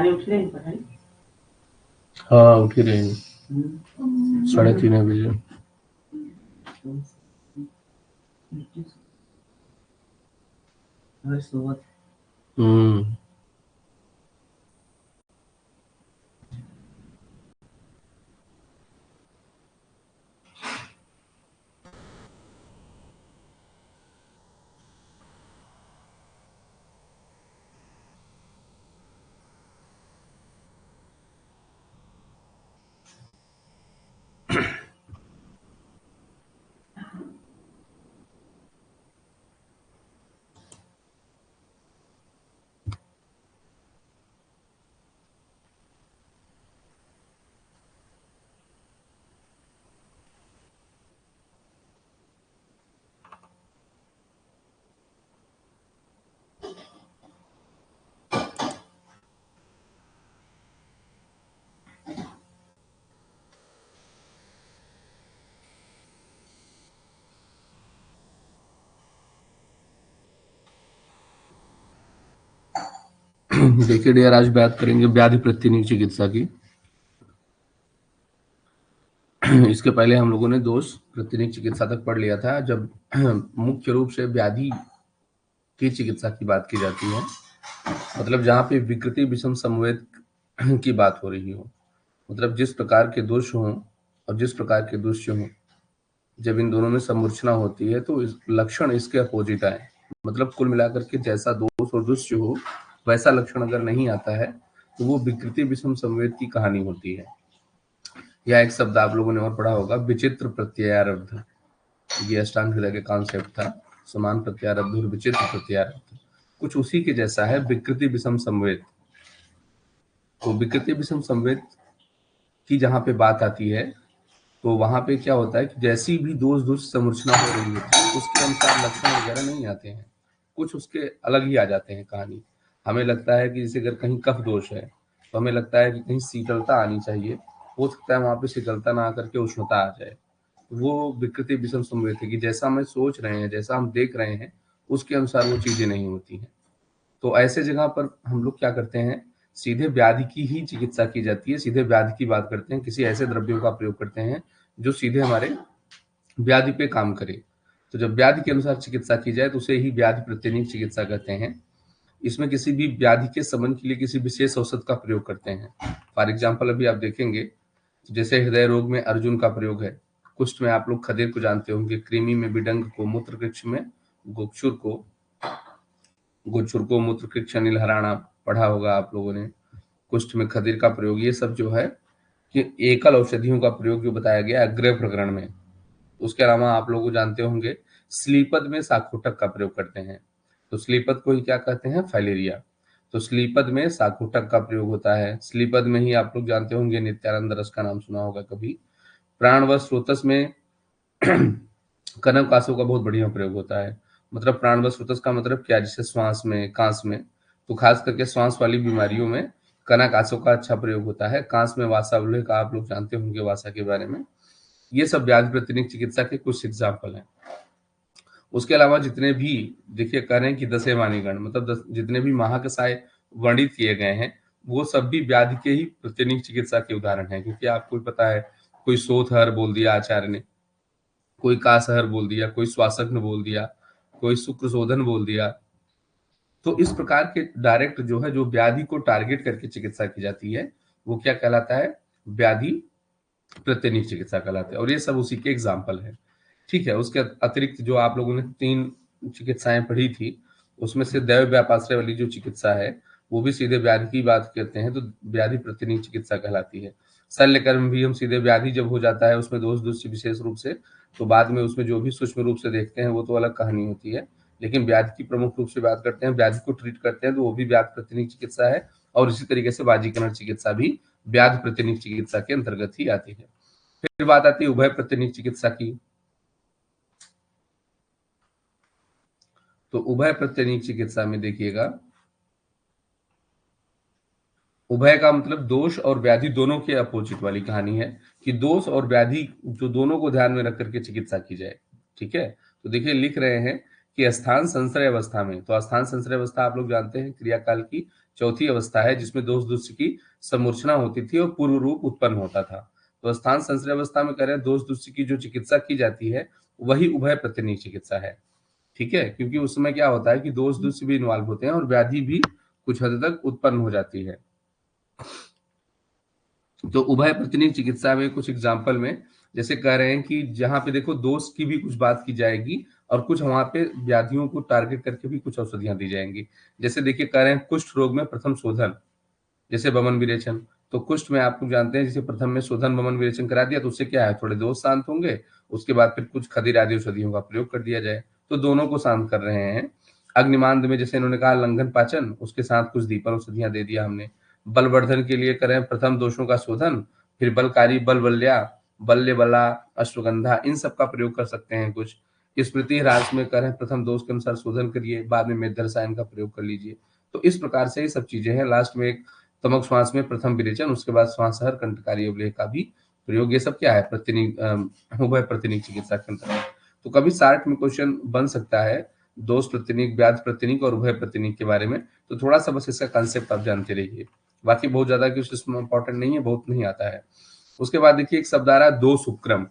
उठ रहे हैं? हाँ उठ ही रहे हैं 3:30 बजे। देखिए डियर, आज बात करेंगे व्याधि प्रतिनिधि चिकित्सा की। इसके पहले हम लोगों ने दोष प्रतिनिधि चिकित्सा तक पढ़ लिया था, जब मुख्य रूप से व्याधि की चिकित्सा की बात की जाती है, मतलब जहाँ पे विकृति विषम समवेत की बात हो रही हो, मतलब जिस प्रकार के दोष हों और जिस प्रकार के दुष्य हों, जब इन दोनों में समूर्छना होती है तो लक्षण इसके अपोजिट आए। मतलब कुल मिलाकर के जैसा दोष और दुष्य हो वैसा लक्षण अगर नहीं आता है तो वो विकृति विषम संवेद की कहानी होती है। या एक शब्द आप लोगों ने और पढ़ा होगा, विचित्र प्रत्यारब्ध। ये अष्टांग हृदय के कॉन्सेप्ट था, समान प्रत्यारब्ध और विचित्र प्रत्यारब्ध। कुछ उसी के जैसा है विकृति विषम संवेद। तो विकृति विषम संवेद की जहाँ पे बात आती है तो वहां पे क्या होता है कि जैसी भी दोष दुष्ट समूर्छना हो रही होती है उसके अनुसार लक्षण वगैरह नहीं आते हैं, कुछ उसके अलग ही आ जाते हैं कहानी। हमें लगता है कि जैसे अगर कहीं कफ दोष है तो हमें लगता है कि कहीं शीतलता आनी चाहिए, हो सकता है वहां पे शीतलता ना आकर के उष्णता आ जाए। वो विकृति विषम संवेद है कि जैसा हम सोच रहे हैं, जैसा हम देख रहे हैं, उसके अनुसार वो चीजें नहीं होती हैं। तो ऐसे जगह पर हम लोग क्या करते हैं, सीधे व्याधि की ही चिकित्सा की जाती है, सीधे व्याधि की बात करते हैं, किसी ऐसे द्रव्यों का प्रयोग करते हैं जो सीधे हमारे व्याधि पे काम करे। तो जब व्याधि के अनुसार चिकित्सा की जाए तो उसे ही व्याधि प्रतिनिधि चिकित्सा कहते हैं। इसमें किसी भी व्याधि के शमन के लिए किसी विशेष औषध का प्रयोग करते हैं। फॉर एग्जाम्पल अभी आप देखेंगे, जैसे हृदय रोग में अर्जुन का प्रयोग है, कुष्ठ में आप लोग खदीर को जानते होंगे, कृमि में बिडंग को, मूत्र कृक्ष में गोक्षुर को मूत्र कृक्ष अनिल हराना पढ़ा होगा आप लोगों ने। कुष्ठ में खदीर का प्रयोग, ये सब जो है कि एकल औषधियों का प्रयोग जो बताया गया अग्रय प्रकरण में। उसके अलावा आप लोग जानते होंगे स्लीपद में साकुटक का प्रयोग करते हैं। तो स्लीपद को ही क्या कहते हैं, फाइलेरिया। तो स्लीपद में साकुटक का प्रयोग होता है। स्लीपद में ही आप लोग जानते होंगे नित्यानंद रस का नाम सुना होगा कभी। प्राणवश स्रोतस में कनक कासों का बहुत बढ़िया प्रयोग होता है। मतलब प्राणवश स्रोतस का मतलब क्या, जैसे श्वास में, कांस में, तो खास करके श्वास वाली बीमारियों में कनक आसों का अच्छा प्रयोग होता है। कांस में वासावल्य का आप लोग जानते होंगे, वासा के बारे में। ये सब व्याधि प्रतिनिधि चिकित्सा के कुछ एग्जाम्पल हैं। उसके अलावा जितने भी देखिए कह रहे हैं कि दसे वाणीगण, मतलब जितने भी महाकसाय वर्णित किए गए हैं वो सब भी व्याधि के ही प्रतिनिधि चिकित्सा के उदाहरण हैं। क्योंकि आपको पता है, कोई सोथहर बोल दिया आचार्य ने, कोई कासहर बोल दिया, कोई श्वासग्न बोल दिया, कोई शुक्रशोधन बोल दिया। तो इस प्रकार के डायरेक्ट जो है, जो व्याधि को टारगेट करके चिकित्सा की जाती है, वो क्या कहलाता है, व्याधि प्रतिनिधि चिकित्सा कहलाते हैं। और ये सब उसी के एग्जाम्पल है। ठीक है, उसके अतिरिक्त जो आप लोगों ने 3 चिकित्साएं पढ़ी थी, उसमें से दैव व्यापाश्रय वाली जो चिकित्सा है वो भी सीधे व्याधि की बात करते हैं, तो व्याधि प्रतिनिधि चिकित्सा कहलाती है। शल्य कर्म भी हम सीधे व्याधि जब हो जाता है उसमें दोष दुष्य विशेष रूप से, तो बाद में उसमें जो भी सूक्ष्म रूप से देखते हैं वो तो अलग कहानी होती है। लेकिन व्याधि की प्रमुख रूप से बात करते हैं, व्याधि को ट्रीट करते हैं, तो वो भी व्याधि प्रतिनिधि चिकित्सा है। और इसी तरीके से बाजीकरण चिकित्सा भी व्याधि प्रतिनिधि चिकित्सा के अंतर्गत ही आती है। फिर बात आती है उभय प्रतिनिधि चिकित्सा की। तो उभय प्रतिनिधि चिकित्सा में देखिएगा, उभय का मतलब दोष और व्याधि दोनों के अपोजिट वाली कहानी है, कि दोष और व्याधि जो दोनों को ध्यान में रख करके चिकित्सा की जाए। ठीक है, तो देखिए लिख रहे हैं कि स्थान संश्रय अवस्था में, तो स्थान संश्रय अवस्था आप लोग जानते हैं क्रियाकाल की चौथी अवस्था है जिसमें दोष दुष्य की समूर्छना होती थी और पूर्व रूप उत्पन्न होता था। तो स्थान संश्रय अवस्था में करें दोष दुष्य की जो चिकित्सा की जाती है वही उभय प्रतिनिक चिकित्सा है, ठीक है, क्योंकि उस समय क्या होता है कि दोष दुष्य भी इन्वॉल्व होते हैं और व्याधि भी कुछ हद तक उत्पन्न हो जाती है। तो उभय प्रतिनिक चिकित्सा में कुछ एग्जाम्पल में जैसे कह रहे हैं कि जहां पे देखो दोष की भी कुछ बात की जाएगी और कुछ वहां पे व्याधियों को टारगेट करके भी कुछ औषधियां दी जाएंगी। जैसे देखिए कह रहे हैं कुष्ठ रोग में प्रथम शोधन, जैसे वमन विरेचन। तो कुष्ठ में आप लोग जानते हैं जैसे प्रथम में शोधन वमन विरेचन करा दिया तो उससे क्या है, थोड़े दोष शांत होंगे, उसके बाद फिर कुछ खदीर आदि औषधियों का प्रयोग कर दिया जाए, तो दोनों को शांत कर रहे हैं। अग्निमांद में जैसे इन्होंने कहा लंघन पाचन, उसके साथ कुछ दीपन औषधियां दे दिया हमने। बलवर्धन के लिए करें प्रथम दोषों का शोधन, फिर बलकारी बल बल्या बल्य बला अश्वगंधा, इन सब का प्रयोग कर सकते हैं। कुछ स्मृति ह्रास में करें प्रथम दोष के अनुसार शोधन करिए, बाद में मेध रसायन का प्रयोग कर लीजिए। तो इस प्रकार से ये सब चीजें हैं। लास्ट में एक तमक श्वास में प्रथम विरेचन, उसके बाद श्वासहर कंटकारी अवलेह का भी प्रयोग। ये सब क्या है, प्रतिनिक उभय प्रतिनिक चिकित्सा के अंतर्गत। तो कभी 60 में क्वेश्चन बन सकता है दोष प्रतिनिक, व्याध प्रतिनिक और उभय प्रतिनिक के बारे में। तो थोड़ा सा बस इसका कंसेप्ट आप जानते रहिए, बाकी बहुत ज्यादा कुछ इसमें इंपॉर्टेंट नहीं है, बहुत नहीं आता है। उसके बाद देखिए एक शब्द आ रहा है दोष उपक्रम।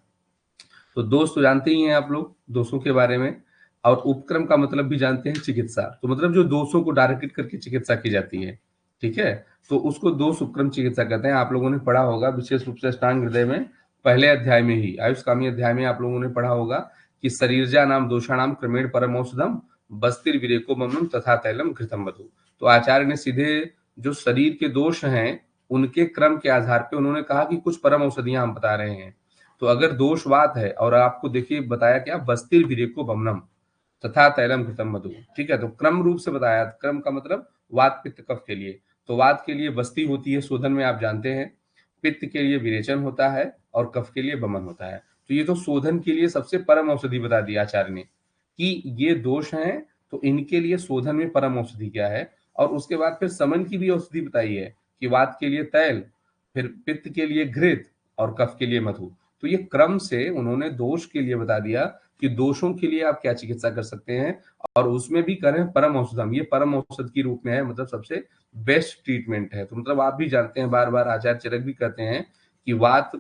तो दोष तो जानते ही हैं आप लोग दोषों के बारे में, और उपक्रम का मतलब भी जानते हैं चिकित्सा, तो मतलब जो दोषों को डायरेक्ट करके चिकित्सा की जाती है, ठीक है, तो उसको दोष उपक्रम चिकित्सा कहते हैं। आप लोगों ने पढ़ा होगा विशेष रूप से अष्टांग हृदय में पहले अध्याय में ही, आयुष्कामी अध्याय में आप लोगों ने पढ़ा होगा कि शरीरजा नाम दोषाणाम क्रमेण परम औषधम बस्तिर विरेको ममनम तथा तैलम घृतम मधु। तो आचार्य ने सीधे जो शरीर के दोष हैं उनके क्रम के आधार पे उन्होंने कहा कि कुछ परम औषधियां हम बता रहे हैं। तो अगर दोषवात है और आपको देखिए बताया क्या, बस्तिर विरेको बमनम तथा तैलम घृतम मधु, ठीक है, तो क्रम रूप से बताया। क्रम का मतलब वात पित्त कफ के लिए, तो वात के लिए बस्ती होती है शोधन में आप जानते हैं, पित्त के लिए विरेचन होता है और कफ के लिए बमन होता है। तो ये तो शोधन के लिए सबसे परम औषधि बता दी आचार्य ने कि ये दोष हैं तो इनके लिए शोधन में परम औषधि क्या है। और उसके बाद फिर समन की भी औषधि बताई है कि वात के लिए तैल, फिर पित्त के लिए घृत और कफ के लिए मधु। तो ये क्रम से उन्होंने दोष के लिए बता दिया कि दोषों के लिए आप क्या चिकित्सा कर सकते हैं, और उसमें भी करें परम औषधम, ये परम औषध के रूप में है, मतलब सबसे बेस्ट ट्रीटमेंट है। तो मतलब आप भी जानते हैं, बार बार आचार्य चरक भी कहते हैं कि वात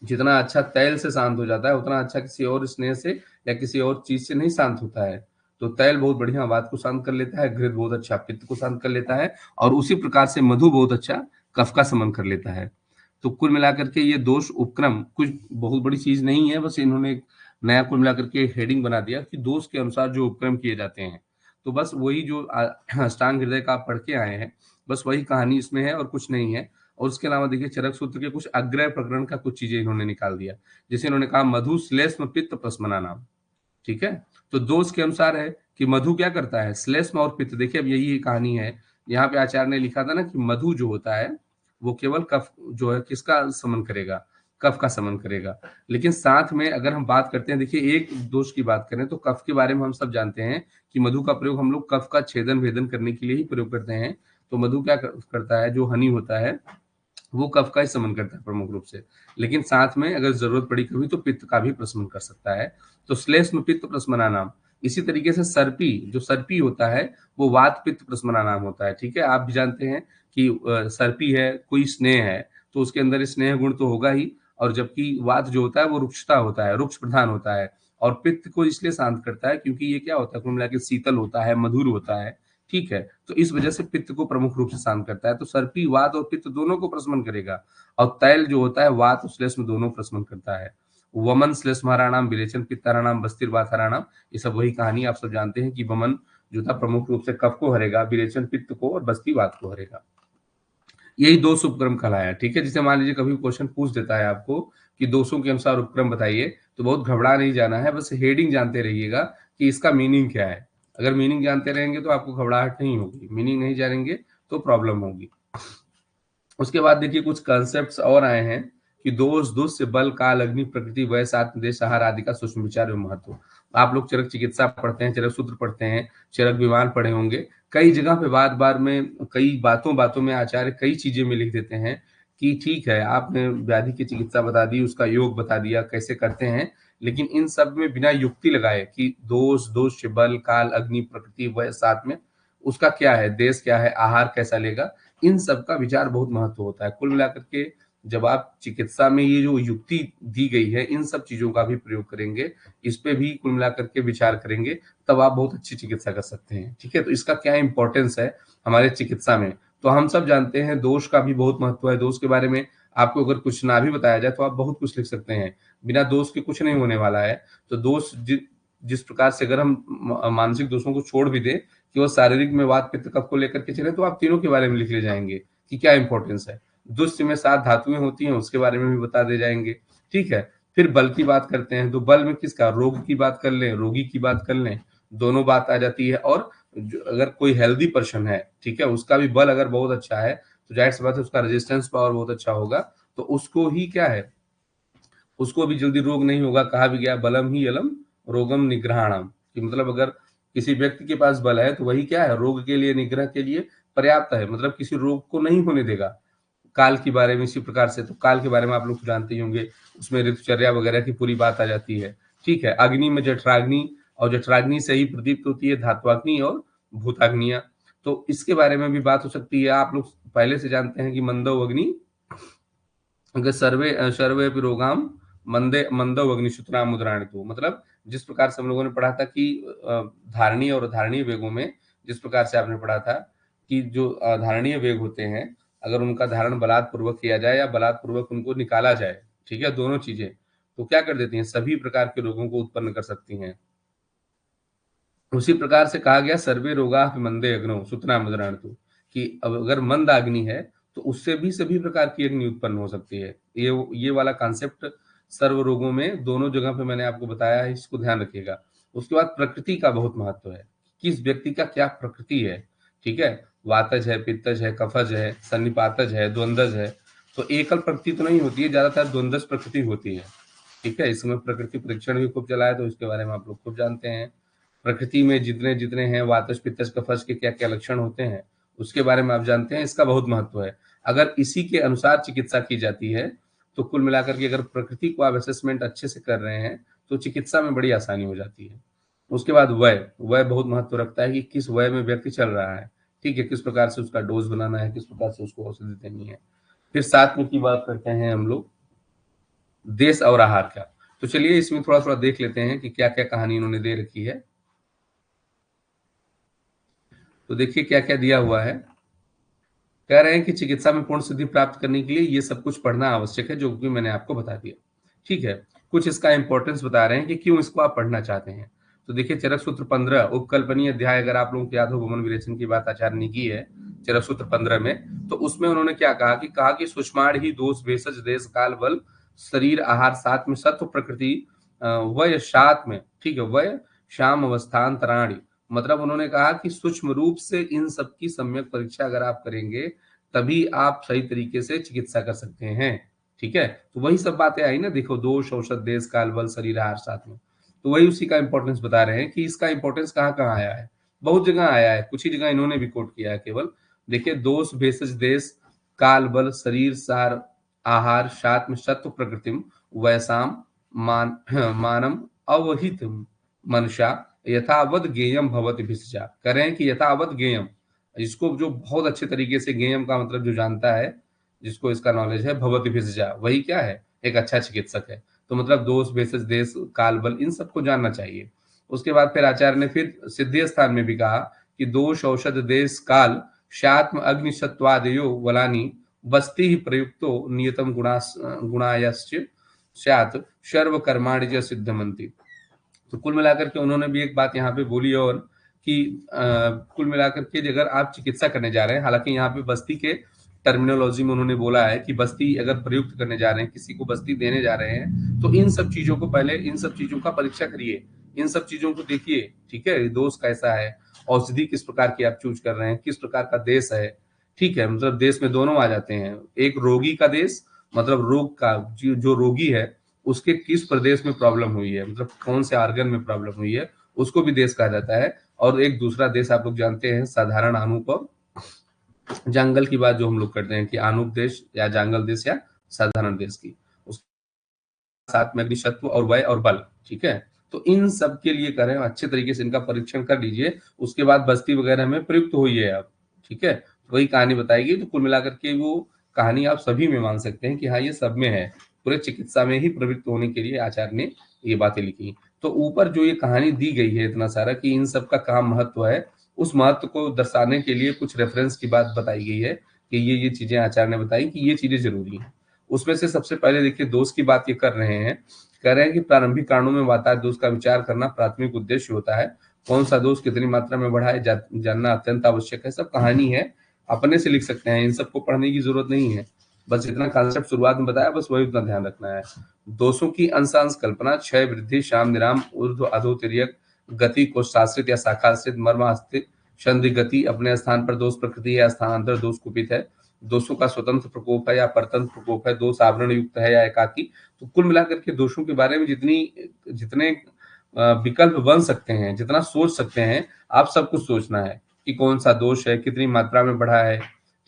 जितना अच्छा तैल से शांत हो जाता है उतना अच्छा किसी और स्नेह से या किसी और चीज से नहीं शांत होता है। तो तैल बहुत बढ़िया वात को शांत कर लेता है, घृत बहुत अच्छा पित्त को शांत कर लेता है, और उसी प्रकार से मधु बहुत अच्छा कफ का शमन कर लेता है। तो कुल मिलाकर के ये दोष उपक्रम कुछ बहुत बड़ी चीज नहीं है, बस इन्होंने एक नया कुल मिलाकर के हेडिंग बना दिया कि दोष के अनुसार जो उपक्रम किए जाते हैं। तो बस वही जो अष्टांग हृदय का आप पढ़ के आए हैं, बस वही कहानी इसमें है और कुछ नहीं है। और उसके अलावा देखिए चरक सूत्र के कुछ अग्रय प्रकरण का कुछ चीजें इन्होंने निकाल दिया, जैसे इन्होंने कहा मधु श्लेष्म पित्त प्रस्मना नाम, ठीक है, तो दोष के अनुसार है कि मधु क्या करता है, श्लेष्म और पित्त। देखिए अब यही कहानी है, यहाँ पे आचार्य ने लिखा था ना कि मधु जो होता है वो केवल कफ जो है किसका समन करेगा, कफ का समन करेगा। लेकिन साथ में अगर हम बात करते हैं, देखिए एक दोष की बात करें तो कफ के बारे में हम सब जानते हैं कि मधु का प्रयोग हम लोग कफ का छेदन भेदन करने के लिए ही प्रयोग करते हैं। तो मधु क्या करता है, जो हनी होता है वो कफ का ही शमन करता है प्रमुख रूप से, लेकिन साथ में अगर जरूरत पड़ी कभी तो पित्त का भी प्रशमन कर सकता है। तो श्लेष्म पित्त प्रशमना नाम। इसी तरीके से सर्पी, जो सर्पी होता है वो वात पित्त प्रशमना नाम होता है, ठीक है। आप भी जानते हैं कि सर्पी है, कोई स्नेह है तो उसके अंदर स्नेह गुण तो होगा ही, और जबकि वात जो होता है वो रुक्षता होता है, रुक्ष प्रधान होता है। और पित्त को इसलिए शांत करता है क्योंकि ये क्या होता है, कुल मिलाकर शीतल होता है, मधुर होता है, ठीक है। तो इस वजह से पित्त को प्रमुख रूप से शांत करता है। तो सर्पी वात और पित्त दोनों को प्रशमन करेगा, और तैल जो होता है वात और श्लेष्म दोनों प्रशमन करता है। वमन श्लेष्माराणाम विरेचन पित्ताराणाम बस्तिर वाताराणाम, ये सब वही कहानी आप सब जानते हैं कि वमन जो था प्रमुख रूप से कफ को हरेगा, विरेचन पित्त को और बस्ती वात को हरेगा। यही दोष उपक्रम कहलाया, ठीक है। जैसे मान लीजिए कभी क्वेश्चन पूछ देता है आपको कि दोषों के अनुसार उपक्रम बताइए, तो बहुत घबरा नहीं जाना है, बस हेडिंग जानते रहिएगा कि इसका मीनिंग क्या है। अगर मीनिंग जानते रहेंगे तो आपको घबराहट नहीं होगी, मीनिंग नहीं जानेंगे तो प्रॉब्लम होगी। उसके बाद देखिए कुछ कॉन्सेप्ट्स और आए हैं कि दोष दुष्य बल काल अग्नि प्रकृति वयस आत्मदेश आहार आदि का सूक्ष्म विचार एवं महत्व। आप लोग चरक चिकित्सा पढ़ते हैं, चरक सूत्र पढ़ते हैं, चरक विमान पढ़े होंगे, कई जगह पे बात बार में कई बातों में आचार्य कई चीजें में लिख देते हैं कि ठीक है आपने व्याधि की चिकित्सा बता दी, उसका योग बता दिया कैसे करते हैं, लेकिन इन सब में बिना युक्ति लगाए कि दोष, दोष बल, काल, अग्नि, प्रकृति, वह साथ में उसका क्या है, देश क्या है, आहार कैसा लेगा, इन सब का विचार बहुत महत्व होता है। कुल मिलाकर के जब आप चिकित्सा में ये जो युक्ति दी गई है, इन सब चीजों का भी प्रयोग करेंगे, इस पे भी कुल मिलाकर के विचार करेंगे, तब आप बहुत अच्छी चिकित्सा कर सकते हैं। ठीक है, तो इसका क्या इंपॉर्टेंस है हमारे चिकित्सा में, तो हम सब जानते हैं। दोष का भी बहुत महत्व है। दोष के बारे में आपको अगर कुछ ना भी बताया जाए तो आप बहुत कुछ लिख सकते हैं। बिना दोष के कुछ नहीं होने वाला है। तो दोष जिस प्रकार से अगर हम मानसिक दोषों को छोड़ भी दें कि वो शारीरिक में वात पित्त कफ को लेकर के चले, तो आप तीनों के बारे में लिख ले जाएंगे कि क्या इंपॉर्टेंस है। दुष्ट में 7 धातुएं होती हैं, उसके बारे में भी बता दे जाएंगे। ठीक है, फिर बल की बात करते हैं, तो बल में किसका, रोग की बात कर लें, रोगी की बात कर लें, दोनों बात आ जाती है। और अगर कोई हेल्दी पर्सन है, ठीक है, उसका भी बल अगर बहुत अच्छा है, तो जाहिर सी बात है उसका रेजिस्टेंस पावर बहुत अच्छा होगा, तो उसको ही क्या है, उसको भी जल्दी रोग नहीं होगा। कहा भी गया बलम ही अलम रोगम निग्रहणम, कि मतलब अगर किसी व्यक्ति के पास बल है तो वही क्या है, रोग के लिए, निग्रह के लिए पर्याप्त है, मतलब किसी रोग को नहीं होने देगा। काल के बारे में इसी प्रकार से, तो काल के बारे में आप लोग जानते ही होंगे, उसमें ऋतुचर्या वगैरह की पूरी बात आ जाती है। ठीक है, अग्नि में जठराग्नि, और जठराग्नि से ही प्रदीप्त होती है धात्वाग्नि और भूताग्निया, तो इसके बारे में भी बात हो सकती है। आप लोग पहले से जानते हैं कि मंदो अग्नि अगर सर्वे सर्वे रोगाम मंदे मंदो अग्निशुत्राम मुद्राणितो, मतलब जिस प्रकार से हम लोगों ने पढ़ा था कि धारणीय और धारणीय वेगों में, जिस प्रकार से आपने पढ़ा था कि जो धारणीय वेग होते हैं, अगर उनका धारण बलात्पूर्वक किया जाए या बलात्पूर्वक उनको निकाला जाए, ठीक है, दोनों चीजें, तो क्या कर देती हैं, सभी प्रकार के रोगों को उत्पन्न कर सकती हैं। उसी प्रकार से कहा गया सर्वे रोगा मंदे अग्नो सुतना मुद्राणतु, कि अब अगर मंद अग्नि है तो उससे भी सभी प्रकार की अग्नि उत्पन्न हो सकती है। ये वाला कॉन्सेप्ट सर्व रोगों में दोनों जगह पे मैंने आपको बताया है, इसको ध्यान रखिएगा। उसके बाद प्रकृति का बहुत महत्व है, किस व्यक्ति का क्या प्रकृति है। ठीक है, वातज है, पित्तज है, कफज है, सन्निपातज है, द्वंद्वज है, तो एकल प्रकृति तो नहीं होती है, ज्यादातर द्वंद्वज प्रकृति होती है। ठीक है, इसमें प्रकृति परीक्षण भी खूब चला है, तो इसके बारे में आप लोग खूब जानते हैं। प्रकृति में जितने जितने हैं वातज पित्तज कफज के क्या क्या लक्षण होते हैं, उसके बारे में आप जानते हैं। इसका बहुत महत्व है। अगर इसी के अनुसार चिकित्सा की जाती है, तो कुल मिलाकर के अगर प्रकृति को आप असेसमेंट अच्छे से कर रहे हैं, तो चिकित्सा में बड़ी आसानी हो जाती है। उसके बाद वय, वय बहुत महत्व रखता है कि किस वय में व्यक्ति चल रहा है। ठीक है, किस प्रकार से उसका डोज बनाना है, किस प्रकार से उसको औषधि देनी है। फिर साथ में की बात करते हैं हम लोग देश और आहार का। तो चलिए इसमें थोड़ा थोड़ा देख लेते हैं कि क्या क्या कहानी इन्होंने दे रखी है। तो देखिए क्या क्या दिया हुआ है। कह रहे हैं कि चिकित्सा में पूर्ण सिद्धि प्राप्त करने के लिए ये सब कुछ पढ़ना आवश्यक है, जो कि मैंने आपको बता दिया। ठीक है, कुछ इसका इंपॉर्टेंस बता रहे हैं कि क्यों इसको आप पढ़ना चाहते हैं। तो देखिए चरक सूत्र 15 उपकल्पनीय अध्याय, अगर आप लोगों को याद हो, भवन विरेचन की बात आचार्य ने की है चरक सूत्र 15 में, तो उसमें उन्होंने क्या कहा कि सुषमाण ही दोष भेषज देश काल बल शरीर आहार सात में सत्व प्रकृति वय सात में, ठीक है, वय शाम अवस्थान्तराणी, मतलब उन्होंने कहा कि सूक्ष्म रूप से इन सब की सम्यक परीक्षा अगर आप करेंगे, तभी आप सही तरीके से चिकित्सा कर सकते हैं। ठीक है, तो वही सब बातें आई ना, देखो दोष औषध देश काल बल शरीर आहार साथ में, तो वही उसी का इंपॉर्टेंस बता रहे हैं कि इसका इंपॉर्टेंस कहाँ कहाँ आया है। बहुत जगह आया है, कुछ ही जगह इन्होंने भी कोट किया है केवल। देखिए दोष भेषज देश काल बल शरीर सार आहार सात में सत्व प्रकृतिम वैसाम मानम अवहित मनसा यथावत गेयम भवति भिषजा, करें कि यथावत गेयम, इसको जो बहुत अच्छे तरीके से, गेयम का मतलब जो जानता है, जिसको इसका नॉलेज है, भवति भिषजा, वही क्या है, एक अच्छा चिकित्सक है। तो मतलब दोष भेषज देश काल बल इन सबको जानना चाहिए। उसके बाद फिर आचार्य ने फिर सिद्धि स्थान में भी कहा कि दोष औषध देश काल शात्म अग्नि सत्वादयो वलानी बस्ती ही प्रयुक्तो नियतम गुणायश्च स्यात् सर्व कर्माणि च सिद्धमन्ति। तो कुल मिलाकर के उन्होंने भी एक बात यहाँ पे बोली, और कि कुल मिलाकर के अगर आप चिकित्सा करने जा रहे हैं, हालांकि यहाँ पे बस्ती के टर्मिनोलॉजी में उन्होंने बोला है कि बस्ती अगर प्रयुक्त करने जा रहे हैं, किसी को बस्ती देने जा रहे हैं, तो इन सब चीजों को पहले, इन सब चीजों का परीक्षा करिए, इन सब चीजों को देखिए। ठीक है, दोष कैसा है, औषधि किस प्रकार की आप चूज कर रहे हैं, किस प्रकार का देश है। ठीक है, मतलब देश में दोनों आ जाते हैं, एक रोगी का देश, मतलब रोग का जो रोगी है उसके किस प्रदेश में प्रॉब्लम हुई है, मतलब कौन से आर्गन में प्रॉब्लम हुई है, उसको भी देश कहा जाता है। और एक दूसरा देश आप लोग जानते हैं साधारण आनूप और जंगल की बात जो हम लोग करते हैं कि आनूप देश या जंगल देश या साधारण देश की, साथ में अग्निशत्व और वय और बल, ठीक है। तो इन सब के लिए करें, अच्छे तरीके से इनका परीक्षण कर लीजिए, उसके बाद बस्ती वगैरह में प्रयुक्त होइए आप, ठीक है। वही कहानी बताएगी, तो कुल मिलाकर के वो कहानी आप सभी में मान सकते हैं कि हाँ ये सब में है, पूरे चिकित्सा में ही प्रवृत्त होने के लिए आचार्य ने ये बातें लिखी। तो ऊपर जो ये कहानी दी गई है इतना सारा कि इन सब का क्या महत्व है, उस महत्व को दर्शाने के लिए कुछ रेफरेंस की बात बताई गई है कि ये चीजें आचार्य ने बताई कि ये चीजें जरूरी है। उसमें से सबसे पहले देखिए दोष की बात ये कर रहे हैं, कह रहे हैं कि प्रारंभिक कारणों में वातार दोष का विचार करना प्राथमिक उद्देश्य होता है। कौन सा दोष कितनी मात्रा में बढ़ा है जानना अत्यंत आवश्यक है। सब कहानी है, अपने से लिख सकते हैं, इन सबको पढ़ने की जरूरत नहीं है। बस इतना कॉन्सेप्ट शुरुआत में बताया, बस वही उतना ध्यान रखना है। दोषों की अंशांश कल्पना, क्षय, वृद्धि, शाम, निराम, ऊर्ध्व, अधो, तिर्यक, गति, कोष्ठाश्रित या शाखाश्रित, मर्माश्रित, संधि, गति, अपने स्थान पर दोष प्रकृति या स्थानांतर दोष कुपित है, दोषों का स्वतंत्र प्रकोप है या परतंत्र प्रकोप है, दोष आवरण युक्त है या एकाकी। तो कुल मिलाकर के दोषों के बारे में जितने विकल्प बन सकते हैं, जितना सोच सकते हैं, आप सब कुछ सोचना है कि कौन सा दोष है, कितनी मात्रा में बढ़ा है,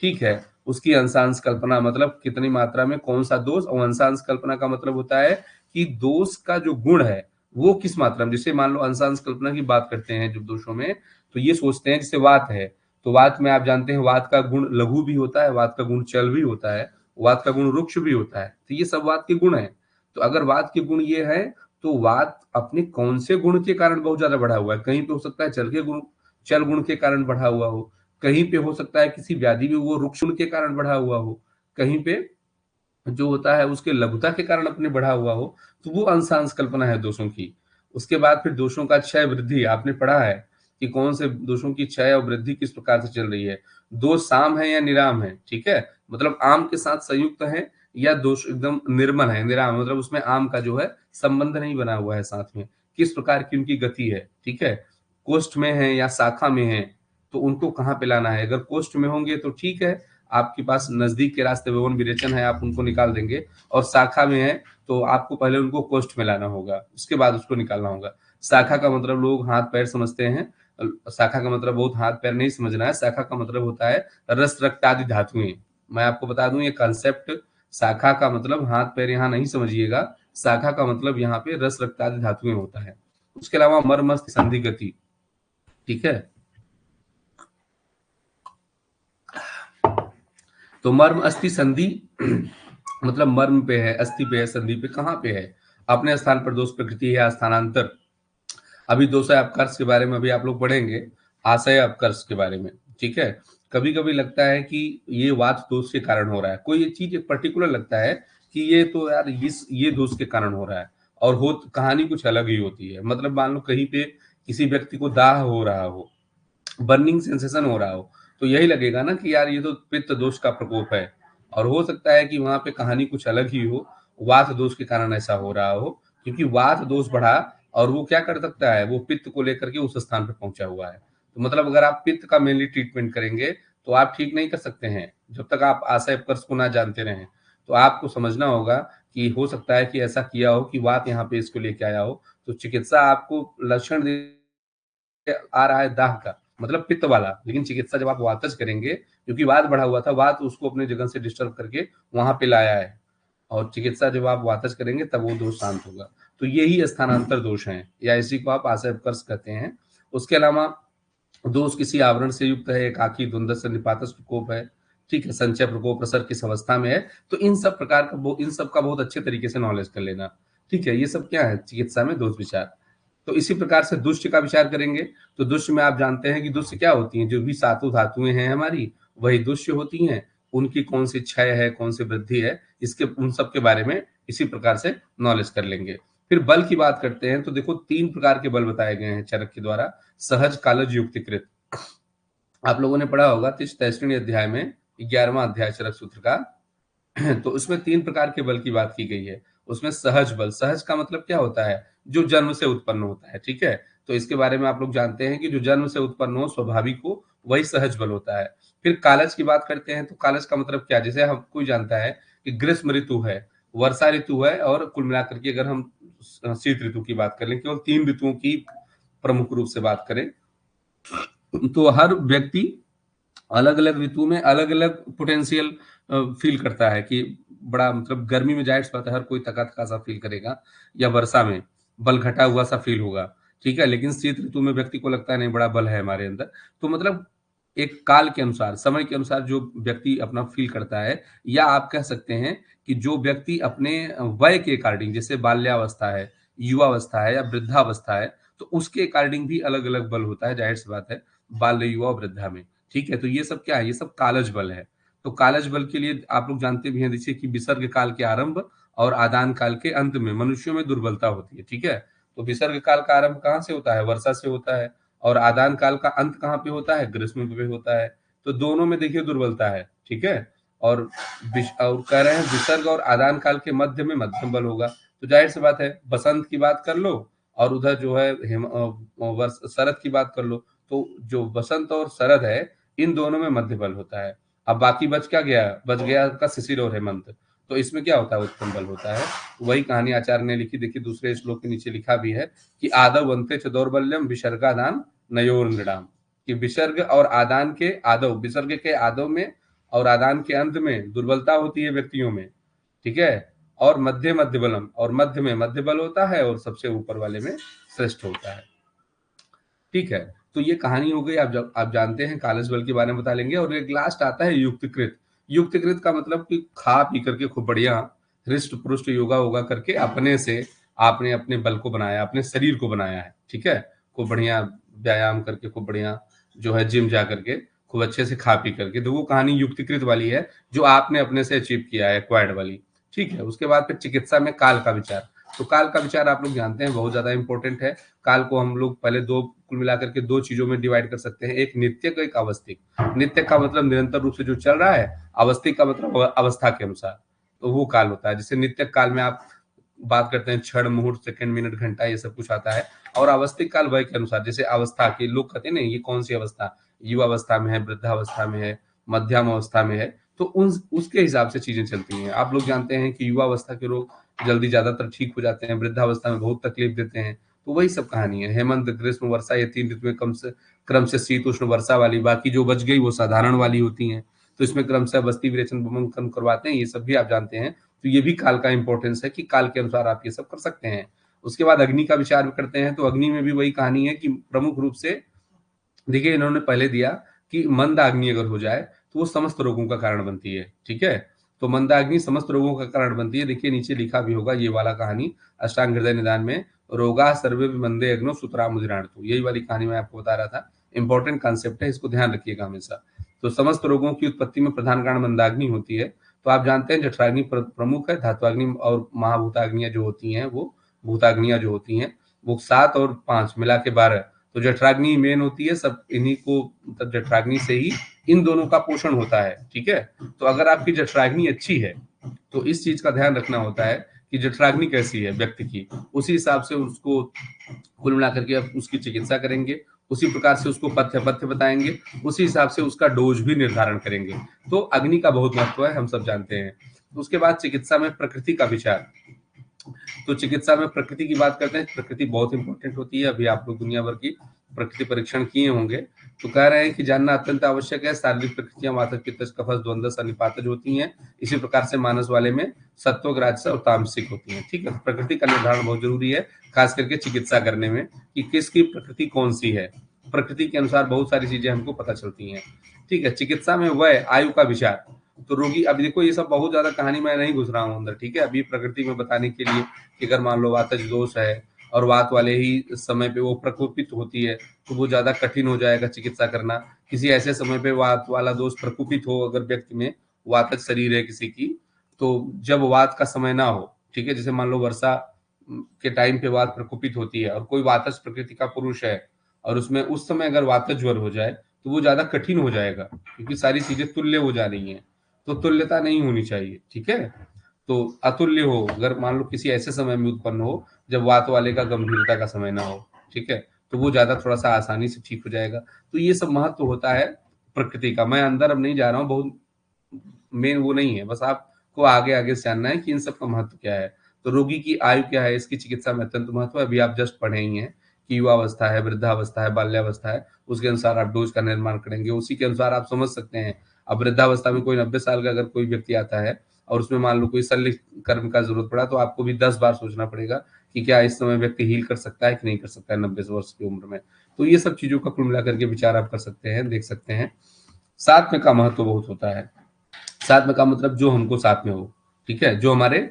ठीक है। उसकी अंशांश कल्पना मतलब कितनी मात्रा में कौन सा दोष, और अंशांश कल्पना का मतलब होता है कि दोष का जो गुण है वो किस मात्रा में, जैसे मान लो अंशांश कल्पना की बात करते हैं जब दोषों में, तो ये सोचते हैं जैसे वात है, तो वात में आप जानते हैं वात का गुण लघु भी होता है, वात का गुण चल भी होता है, वात का गुण रुक्ष भी होता है। तो ये सब वात के गुण है। तो अगर वात के गुण ये है, तो वात अपने कौन से गुण के कारण बहुत ज्यादा बढ़ा हुआ है, कहीं पे हो सकता है चल गुण के कारण बढ़ा हुआ हो, कहीं पे हो सकता है किसी व्याधि में वो रुक्ष गुण के कारण बढ़ा हुआ हो, कहीं पे जो होता है उसके लघुता के कारण अपने बढ़ा हुआ हो, तो वो अंशांश कल्पना है दोषों की। उसके बाद फिर दोषों का क्षय वृद्धि आपने पढ़ा है कि कौन से दोषों की क्षय और वृद्धि किस प्रकार से चल रही है। दोष साम है या निराम है, ठीक है, मतलब आम के साथ संयुक्त है, या दोष एकदम निर्मल है, निराम मतलब उसमें आम का जो है संबंध नहीं बना हुआ है साथ में, किस प्रकार की उनकी गति है, ठीक है। कोष्ठ में है या शाखा में है, तो उनको कहाँ पे लाना है। अगर कोष्ठ में होंगे तो ठीक है, आपके पास नजदीक के रास्ते भवन विरेचन है, आप उनको निकाल देंगे, और शाखा में है तो आपको पहले उनको कोष्ठ में लाना होगा, उसके बाद उसको निकालना होगा। शाखा का मतलब लोग हाथ पैर समझते हैं, शाखा का मतलब बहुत हाथ पैर नहीं समझना है। शाखा का मतलब होता है रस रक्त आदि धातुएं। मैं आपको बता दूं ये कॉन्सेप्ट, शाखा का मतलब हाथ पैर यहाँ नहीं समझिएगा, शाखा का मतलब यहाँ पे रस रक्त आदि धातुएं होता है। उसके अलावा मर्म संधि गति, ठीक है। तो मर्म अस्थि संधि मतलब मर्म पे है, अस्थि पे है, संधि पे कहाँ पे है, अपने स्थान पर दोष प्रकृति है या स्थानांतर। अभी दोषाय अपकर्ष के बारे में अभी आप लोग पढ़ेंगे, आशय अपकर्ष के बारे में, ठीक है। कभी कभी लगता है कि ये वात दोष के कारण हो रहा है, कोई चीज एक पर्टिकुलर लगता है कि ये तो यार ये दोष के कारण हो रहा है, और हो कहानी कुछ अलग ही होती है। मतलब मान लो कहीं पे किसी व्यक्ति को दाह हो रहा हो, बर्निंग सेंसेशन हो रहा हो, तो यही लगेगा ना कि यार ये तो पित्त दोष का प्रकोप है, और हो सकता है कि वहां पे कहानी कुछ अलग ही हो, वात दोष के कारण ऐसा हो रहा हो, क्योंकि वात दोष बढ़ा और वो क्या कर सकता है, वो पित्त को लेकर के उस स्थान पर पहुंचा हुआ है। तो मतलब अगर आप पित्त का मेनली ट्रीटमेंट करेंगे तो आप ठीक नहीं कर सकते हैं जब तक आप आशय कर्ष को ना जानते रहें। तो आपको समझना होगा कि हो सकता है कि ऐसा किया हो कि वात यहाँ पे इसको लेके आया हो, तो चिकित्सा आपको लक्षण आ रहा है दाह का, मतलब पित्त वाला, लेकिन चिकित्सा जब आप वातज करेंगे, क्योंकि वात बढ़ा हुआ था, वात उसको अपने जगह से डिस्टर्ब करके वहां पे लाया है, और चिकित्सा जब आप वातज करेंगे तब वो दोष शांत होगा। तो यही स्थानांतर दोष हैं, या इसी को आप आशय कर्ष कहते हैं। उसके अलावा दोष किसी आवरण से युक्त है, एकाकी, द्वंद्व, निपातस प्रकोप है, ठीक है, संचय प्रकोप प्रसर किस अवस्था में है। तो इन सब प्रकार का इन सब का बहुत अच्छे तरीके से नॉलेज कर लेना, ठीक है। ये सब क्या है चिकित्सा में दोष विचार। तो इसी प्रकार से दुष्ट का विचार करेंगे, तो दुष्ट में आप जानते हैं कि दुष्ट क्या होती हैं, जो भी सातों धातुएं हैं हमारी वही दुष्ट होती हैं, उनकी कौन सी क्षय है, कौन सी वृद्धि है, इसके उन सब के बारे में इसी प्रकार से नॉलेज कर लेंगे। फिर बल की बात करते हैं, तो देखो 3 प्रकार के बल बताए गए हैं चरक के द्वारा, सहज, कालज, युक्तिकृत। आप लोगों ने पढ़ा होगा 33वें अध्याय में 11वां अध्याय चरक सूत्र का, तो उसमें 3 प्रकार के बल की बात की गई है। उसमें सहज बल, सहज का मतलब क्या होता है, जो जन्म से उत्पन्न होता है, ठीक है। तो इसके बारे में आप लोग जानते हैं कि जो जन्म से उत्पन्न हो स्वाभाविक हो वही सहज बल होता है। फिर कालज की बात करते हैं, तो कालज का मतलब क्या, जैसे हम कोई जानता है कि ग्रीष्म ऋतु है, वर्षा ऋतु है, और कुल मिलाकर के अगर हम शीत ऋतु की बात करें, केवल 3 ऋतुओं की प्रमुख रूप से बात करें, तो हर व्यक्ति अलग अलग ऋतु में अलग अलग पोटेंशियल फील करता है कि बड़ा मतलब गर्मी में जाहिर सी बात है हर कोई थका-थका सा फील करेगा, या वर्षा में बल घटा हुआ सा फील होगा, ठीक है? लेकिन शीत ऋतु में व्यक्ति को लगता है नहीं बड़ा बल है हमारे अंदर। तो मतलब एक काल के अनुसार, समय के अनुसार जो व्यक्ति अपना फील करता है, या आप कह सकते हैं कि जो व्यक्ति अपने वय के अकॉर्डिंग, जैसे बाल्यावस्था है, युवावस्था है या वृद्धावस्था है, तो उसके अकॉर्डिंग भी अलग-अलग बल होता है, ज़ाहिर-सी बात है, बाल्य, युवा और वृद्धा में, ठीक है? तो ये सब क्या है? ये सब कालज बल है। तो कालज बल के लिए आप लोग जानते भी हैं जैसे कि विसर्ग काल के आरंभ और आदान काल के अंत में मनुष्यों में दुर्बलता होती है, ठीक है? तो विसर्ग काल का आरंभ कहाँ से होता है? वर्षा से होता है, और आदान काल का अंत कहाँ पे होता है? ग्रीष्म पे होता है। तो दोनों में देखिए दुर्बलता है, ठीक है? और और कह रहे हैं विसर्ग और आदान काल के मध्य में मध्यम बल होगा। तो जाहिर-सी बात है बसंत की बात कर लो और उधर जो है शरद की बात कर लो, तो जो बसंत और शरद है, इन दोनों में मध्य बल होता है। अब बाकी बच क्या गया? बच गया आपका शिशिर और हेमंत। तो इसमें क्या होता है? उत्तम बल होता है। वही कहानी आचार्य ने लिखी, देखिए दूसरे श्लोक के नीचे लिखा भी है कि आदौ अन्ते च दौर्बल्यम विसर्गादान नयोर नृणाम, कि विसर्ग और आदान के आदौ, विसर्ग के आदौ में और आदान के अंत में दुर्बलता होती है व्यक्तियों में, ठीक है? और मध्य मध्य बलम, और मध्य में मध्य बल होता है और सबसे ऊपर वाले में श्रेष्ठ होता है, ठीक है? तो ये कहानी हो गई। आप जानते हैं कालज बल के बारे में बता लेंगे। और एक लास्ट आता है युक्तिकृत। युक्तिकृत का मतलब कि खा पी करके खूब बढ़िया हृष्ट पुष्ट योगा वोगा करके अपने से आपने अपने बल को बनाया, अपने शरीर को बनाया है, ठीक है? खूब बढ़िया व्यायाम करके, खूब बढ़िया जो है जिम जा करके, खूब अच्छे से खा पी करके, तो वो कहानी युक्तिकृत वाली है जो आपने अपने से अचीव किया है, एक्वायर्ड वाली, ठीक है? उसके बाद फिर चिकित्सा में काल का विचार। तो काल का विचार आप लोग जानते हैं बहुत ज्यादा इंपॉर्टेंट है। काल को हम लोग पहले दो, कुल मिलाकर के दो चीजों में डिवाइड कर सकते हैं, एक नित्यक, एक अवस्थिक। नित्य का मतलब निरंतर रूप से जो चल रहा है, अवस्थिक का मतलब अवस्था के अनुसार, तो वो काल होता है। जैसे नित्य काल में आप बात करते हैं क्षण, मुहूर्त, सेकंड, मिनट, घंटा, ये सब कुछ आता है। और अवस्थिक काल वय के अनुसार, जैसे अवस्था के लोग कहते हैं ना, ये कौन सी अवस्था, युवा अवस्था में है, वृद्धावस्था में है, मध्यम अवस्था में है, तो उन उसके हिसाब से चीजें चलती हैं। आप लोग जानते हैं कि युवा अवस्था के लोग जल्दी ज्यादातर ठीक हो जाते हैं, वृद्धावस्था में बहुत तकलीफ देते हैं। तो वही सब कहानी है। हेमंत, ग्रीष्म, वर्षा, ये तीन ऋतुएं क्रम से शीत उष्ण वर्षा वाली, बाकी जो बच गई वो साधारण वाली होती हैं। तो इसमें क्रम से बस्ती विरेचन वमन कर्म करवाते हैं, ये सब भी आप जानते हैं। तो ये भी काल का इंपॉर्टेंस है कि काल के अनुसार आप ये सब कर सकते हैं। उसके बाद अग्नि का विचार करते हैं, तो अग्नि में भी वही कहानी है कि प्रमुख रूप से देखिए इन्होंने पहले दिया कि मंदाग्नि अगर हो जाए तो वो समस्त रोगों का कारण बनती है, ठीक है? तो मंदाग्नि समस्त रोगों का कारण बनती है। देखिए नीचे लिखा भी होगा ये वाला कहानी अष्टांग हृदय निदान में, रोगा सर्वे मंदे अग्नो सुतरा मुदिराणतु, यही वाली कहानी मैं आपको बता रहा था। इंपॉर्टेंट कॉन्सेप्ट है, इसको ध्यान रखिएगा हमेशा। तो समस्त रोगों की उत्पत्ति में प्रधान कारण मंदाग्नि होती है। तो आप जानते हैं जठराग्नि प्रमुख है, धात्वाग्नि और महाभूताग्नियां जो होती हैं, वो भूताग्नियां जो होती हैं वो 7 और 5 मिला के 12। तो जठराग्नि मेन होती है, सब इन्हीं को, मतलब जठराग्नि से ही इन दोनों का पोषण होता है, ठीक है? तो अगर आपकी जठराग्नि अच्छी है तो इस चीज का ध्यान रखना होता है कि जठराग्नि कैसी है व्यक्ति की, उसी हिसाब से उसको कुल मिलाकर के आप उसकी चिकित्सा करेंगे, उसी प्रकार से उसको पथ्य पथ्य बताएंगे, उसी हिसाब से उसका डोज भी निर्धारण करेंगे। तो अग्नि का बहुत महत्व है, हम सब जानते हैं। उसके बाद चिकित्सा में प्रकृति का विचार। तो चिकित्सा में प्रकृति की बात करते हैं, प्रकृति बहुत इंपॉर्टेंट होती है। अभी आप लोग दुनिया भर की प्रकृति परीक्षण किए होंगे, तो कह रहे हैं कि जानना अत्यंत आवश्यक है। शारीरिक प्रकृतियां वातज पित्तज कफज द्वंद्व निपातज होती हैं। इसी प्रकार से मानस वाले में सत्व, राजस और तामसिक होती हैं, ठीक है? प्रकृति का निर्धारण बहुत जरूरी है, खास करके चिकित्सा करने में, कि किसकी प्रकृति कौन सी है। प्रकृति के अनुसार बहुत सारी चीजें हमको पता चलती हैं, ठीक है? चिकित्सा में वय आयु का विचार। तो रोगी, अब देखो ये सब बहुत ज्यादा कहानी मैं नहीं घुस रहा हूँ अंदर, ठीक है? अभी प्रकृति में बताने के लिए कि अगर मान लो वातज दोष है और वात वाले ही समय पे वो प्रकोपित होती है, तो वो ज्यादा कठिन हो जाएगा चिकित्सा करना। किसी ऐसे समय पे वात वाला दोष प्रकोपित हो, अगर व्यक्ति में वातज शरीर है किसी की, तो जब वात का समय ना हो, ठीक है? जैसे मान लो वर्षा के टाइम पे वात प्रकोपित होती है और कोई वातज प्रकृति का पुरुष है और उसमें उस समय अगर वातज ज्वर हो जाए तो वो ज्यादा कठिन हो जाएगा, क्योंकि सारी चीजें तुल्य हो जा रही हैं। तो तुल्यता नहीं होनी चाहिए, ठीक है? तो अतुल्य हो अगर मान लो किसी ऐसे समय में उत्पन्न हो जब वात वाले का गंभीरता का समय ना हो, ठीक है? तो वो ज्यादा थोड़ा सा आसानी से ठीक हो जाएगा। तो ये सब महत्व होता है प्रकृति का। मैं अंदर अब नहीं जा रहा हूँ, बहुत मेन वो नहीं है, बस आपको आगे आगे से जानना है कि इन सब का महत्व क्या है। तो रोगी की आयु क्या है, इसकी चिकित्सा में अत्यंत महत्व है। अभी आप जस्ट पढ़े ही हैं कि युवावस्था है, वृद्धावस्था है, बाल्यावस्था है, उसके अनुसार आप डोज का निर्माण करेंगे, उसी के अनुसार आप समझ सकते हैं। अब वृद्धावस्था में कोई 90 साल का अगर कोई व्यक्ति आता है और उसमें मान लो कोई शल्य कर्म का जरूरत पड़ा तो आपको भी 10 बार सोचना पड़ेगा कि क्या इस समय व्यक्ति हील कर सकता है कि नहीं कर सकता है 90 वर्ष की उम्र में। तो ये सब चीजों का कुल मिलाकर के विचार आप कर सकते हैं, देख सकते हैं। साथ में का महत्व बहुत होता है। साथ में का मतलब जो हमको साथ में हो, ठीक है, जो हमारे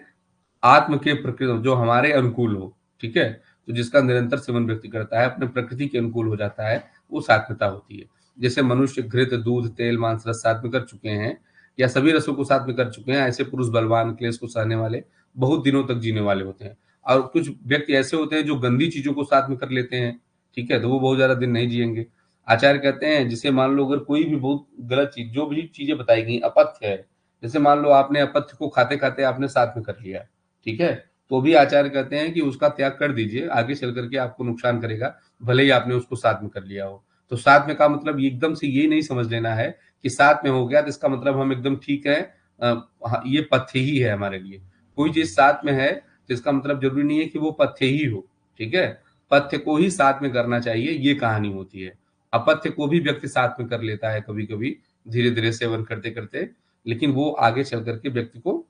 आत्म के प्रकृति, जो हमारे अनुकूल हो, ठीक है। तो जिसका निरंतर सेवन व्यक्ति करता है, अपने प्रकृति के अनुकूल हो जाता है, वो सात्विकता होती है। जैसे मनुष्य घृत, दूध, तेल, मांस रस साथ में कर चुके हैं या सभी रसों को साथ में कर चुके हैं, ऐसे पुरुष बलवान, क्लेश को सहने वाले, बहुत दिनों तक जीने वाले होते हैं। और कुछ व्यक्ति ऐसे होते हैं जो गंदी चीजों को साथ में कर लेते हैं, ठीक है, तो वो बहुत ज्यादा दिन नहीं जिएंगे। आचार्य कहते हैं जिसे मान लो अगर कोई भी बहुत गलत चीज, जो भी चीजें बताई गई अपथ्य है, जैसे मान लो आपने अपथ्य को खाते खाते आपने साथ में कर लिया, ठीक है, तो भी आचार्य कहते हैं कि उसका त्याग कर दीजिए, आगे चल करके आपको नुकसान करेगा, भले ही आपने उसको साथ में कर लिया हो। तो साथ में का मतलब एकदम से ये नहीं समझ लेना है कि साथ में हो गया तो इसका मतलब हम एकदम ठीक है, ये पथ्य ही है हमारे लिए। कोई चीज साथ में है तो इसका मतलब जरूरी नहीं है कि वो पथ्य ही हो, ठीक है। पथ्य को ही साथ में करना चाहिए, ये कहानी होती है। अपथ्य को भी व्यक्ति साथ में कर लेता है कभी कभी, धीरे धीरे सेवन करते करते, लेकिन वो आगे चल करके व्यक्ति को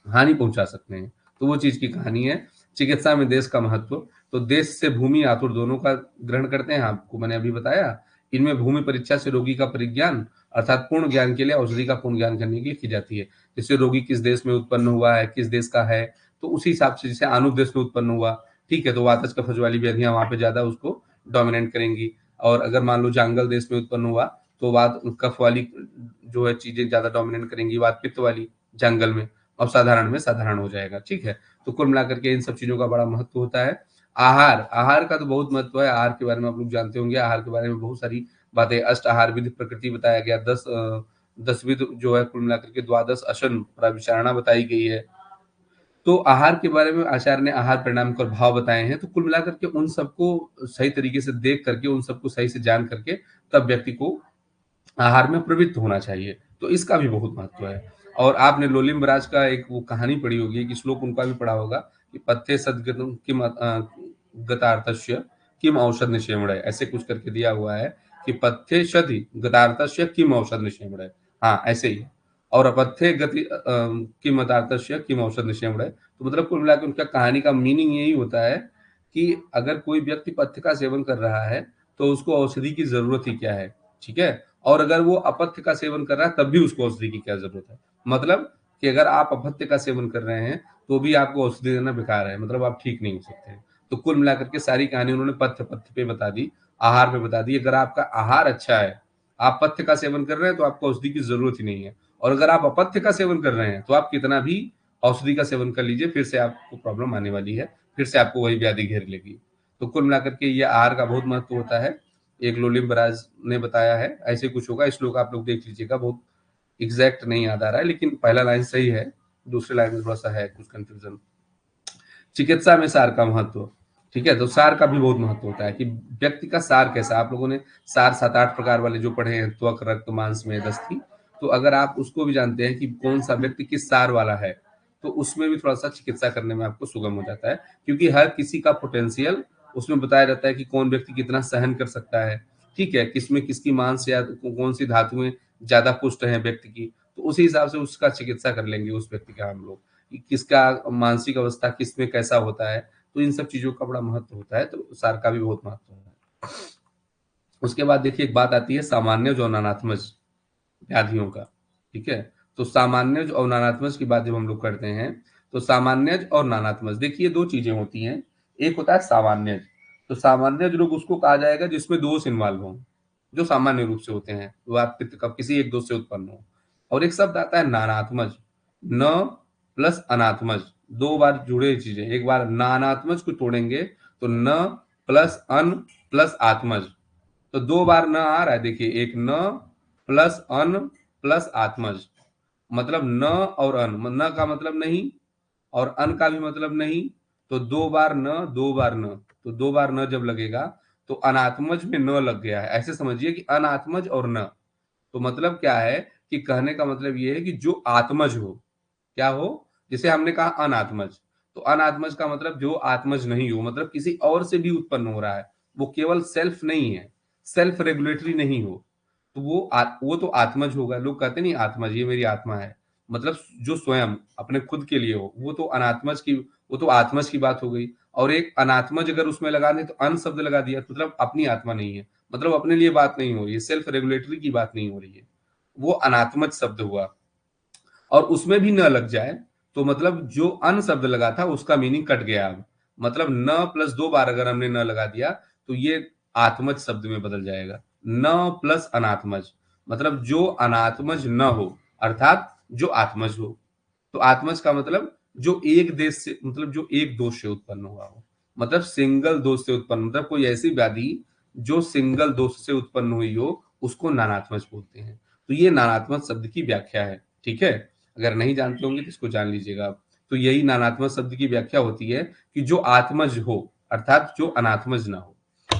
हानि पहुंचा सकते हैं। तो वो चीज की कहानी है। चिकित्सा में देश का महत्व, तो देश से भूमि आतुर दोनों का ग्रहण करते हैं, आपको मैंने अभी बताया। इनमें भूमि परीक्षा से रोगी का परिज्ञान अर्थात पूर्ण ज्ञान के लिए औषधि का पूर्ण ज्ञान करने के लिए की जाती है। जैसे रोगी किस देश में उत्पन्न हुआ है, किस देश का है, तो उसी हिसाब से, जैसे आनुक देश में उत्पन्न हुआ, ठीक है, तो वातज कफज वाली व्याधियां वहां पे ज्यादा उसको डोमिनेट करेंगी। और अगर मान लो जांगल देश में उत्पन्न हुआ तो वात कफ वाली जो है चीजें ज्यादा डोमिनेट करेंगी, वात पित्त वाली जंगल में, और साधारण में साधारण हो जाएगा, ठीक है। तो कुल मिलाकर के इन सब चीजों का बड़ा महत्व होता है। आहार, आहार का तो बहुत महत्व है। आहार के बारे में आप लोग जानते होंगे, आहार के बारे में बहुत सारी बातें, अष्ट आहार विधि प्रकृति बताया गया, 10 विध जो है कुल मिलाकर के, द्वादश अशन प्रविचारणा बताई गई है। तो आहार के बारे में आचार्य ने आहार परिणाम कर भाव बताए हैं। तो कुल मिलाकर के उन सबको सही तरीके से देख करके, उन सबको सही से जान करके, तब व्यक्ति को आहार में प्रवृत्त होना चाहिए। तो इसका भी बहुत महत्व है। और आपने लोलिम बराज का एक वो कहानी पढ़ी होगी, एक श्लोक उनका भी पढ़ा होगा कि पथ्य सदगतम किम गतार्थस्य किम औषध निषेवण, ऐसे कुछ करके दिया हुआ है कि पथ्य सदि गतार्थस्य किम औषध निषेवण, हाँ ऐसे ही। और अपथ्य गति किम गतार्थस्य किम औषध निषेवण, तो मतलब कुल मिलाकर उनका कहानी का मीनिंग यही होता है कि अगर कोई व्यक्ति पथ्य का सेवन कर रहा है तो उसको औषधि की जरूरत ही क्या है, ठीक है। और अगर वो अपथ्य का सेवन कर रहा है तब भी उसको औषधि की क्या जरूरत है। मतलब कि अगर आप अपथ्य का सेवन कर रहे हैं तो भी आपको औषधि देना बेकार है, मतलब आप ठीक नहीं हो सकते। तो कुल मिलाकर के सारी कहानी उन्होंने पथ्य पथ्य पे बता दी, आहार पे बता दी। अगर आपका आहार अच्छा है, आप पथ्य का सेवन कर रहे हैं, तो आपको औषधि की जरूरत ही नहीं है। और अगर आप अपथ्य का सेवन कर रहे हैं तो आप कितना भी औषधि का सेवन कर लीजिए, फिर से आपको प्रॉब्लम आने वाली है, फिर से आपको वही व्याधि घेर लेगी। तो कुल मिलाकर के ये आहार का बहुत महत्व होता है, एक लोलिम बराज ने बताया है, ऐसे कुछ होगा। इस श्लोक आप लोग देख लीजिएगा, बहुत एग्जैक्ट नहीं याद आ रहा है, लेकिन पहला लाइन सही है, दूसरे लाइन में थोड़ा सा है कुछ कंफ्यूजन। चिकित्सा में सार का महत्व, ठीक है, तो सार का भी बहुत महत्व होता है कि व्यक्ति का सार कैसा। आप लोगों ने सार 7-8 प्रकार वाले जो पढ़े हैं, त्वक, रक्त, मांस, मेदस्थी, तो अगर आप उसको भी जानते हैं कि कौन सा व्यक्ति किस सार वाला है, तो उसमें भी थोड़ा सा चिकित्सा करने में आपको सुगम हो जाता है, क्योंकि हर किसी का पोटेंशियल उसमें बताया जाता है कि कौन व्यक्ति कितना सहन कर सकता है, ठीक है, किसमें किसकी मांस या कौन सी धातुएं ज्यादा पुष्ट है व्यक्ति की, तो उसी हिसाब से उसका चिकित्सा कर लेंगे उस व्यक्ति का हम लोग, कि किसका मानसिक अवस्था किसमें कैसा होता है। तो इन सब चीजों का बड़ा महत्व होता है, तो सार का भी बहुत महत्व है। उसके बाद देखिए एक बात आती है सामान्य जो अनानात्मज व्याधियों का, ठीक है। तो सामान्यज और नानात्मज की बात जब हम लोग करते हैं, तो सामान्यज और नानात्मज, देखिए दो चीजें होती हैं। एक होता है सामान्यज, तो सामान्यज रोग उसको कहा जाएगा जिसमें दोष इन्वॉल्व हो, जो सामान्य रूप से होते हैं, वो आप किसी एक दोष से उत्पन्न हो। और एक शब्द आता है नानात्मज, न प्लस अनात्मज, दो बार जुड़े चीजें, एक बार नानात्मज को तोड़ेंगे तो न प्लस अन प्लस आत्मज, तो दो बार न आ रहा है, देखिए एक न प्लस अन प्लस आत्मज, मतलब न और अन, न का मतलब नहीं और अन का भी मतलब नहीं, तो दो बार न दो बार न, तो दो बार न जब लगेगा तो अनात्मज में न लग गया है, ऐसे समझिए कि अनात्मज और न। तो मतलब क्या है कि कहने का मतलब ये है कि जो आत्मज हो, क्या हो, जिसे हमने कहा अनात्मज, तो अनात्मज का मतलब जो आत्मज नहीं हो, मतलब किसी और से भी उत्पन्न हो रहा है, वो केवल सेल्फ नहीं है, सेल्फ रेगुलेटरी नहीं हो, तो वो तो आत्मज होगा। लोग कहते नहीं आत्मज, ये मेरी आत्मा है, मतलब जो स्वयं अपने खुद के लिए हो, वो तो आत्मज की बात हो गई। और एक अनात्मज अगर उसमें लगा दें तो अन शब्द लगा दिया, मतलब अपनी आत्मा नहीं है, मतलब अपने लिए बात नहीं हो रही है, सेल्फ रेगुलेटरी की बात नहीं हो रही है, वो अनात्मज शब्द हुआ। और उसमें भी न लग जाए तो मतलब जो अन शब्द लगा था उसका मीनिंग कट गया। अब मतलब न प्लस 2 बार अगर हमने न लगा दिया तो ये आत्मज शब्द में बदल जाएगा। न प्लस अनात्मज, मतलब जो अनात्मज न हो, अर्थात जो आत्मज हो। तो आत्मज का मतलब जो एक देश से, मतलब जो एक दोष से उत्पन्न हुआ हो, मतलब सिंगल दोष से उत्पन्न, मतलब कोई ऐसी व्याधि जो सिंगल दोष से उत्पन्न हुई हो, उसको नानात्मज बोलते हैं। तो ये नानात्मज शब्द की व्याख्या है। ठीक है, अगर नहीं जानते होंगे तो इसको जान लीजिएगा आप। तो यही नानात्मज शब्द की व्याख्या होती है कि जो आत्मज हो, अर्थात जो अनात्मज ना हो।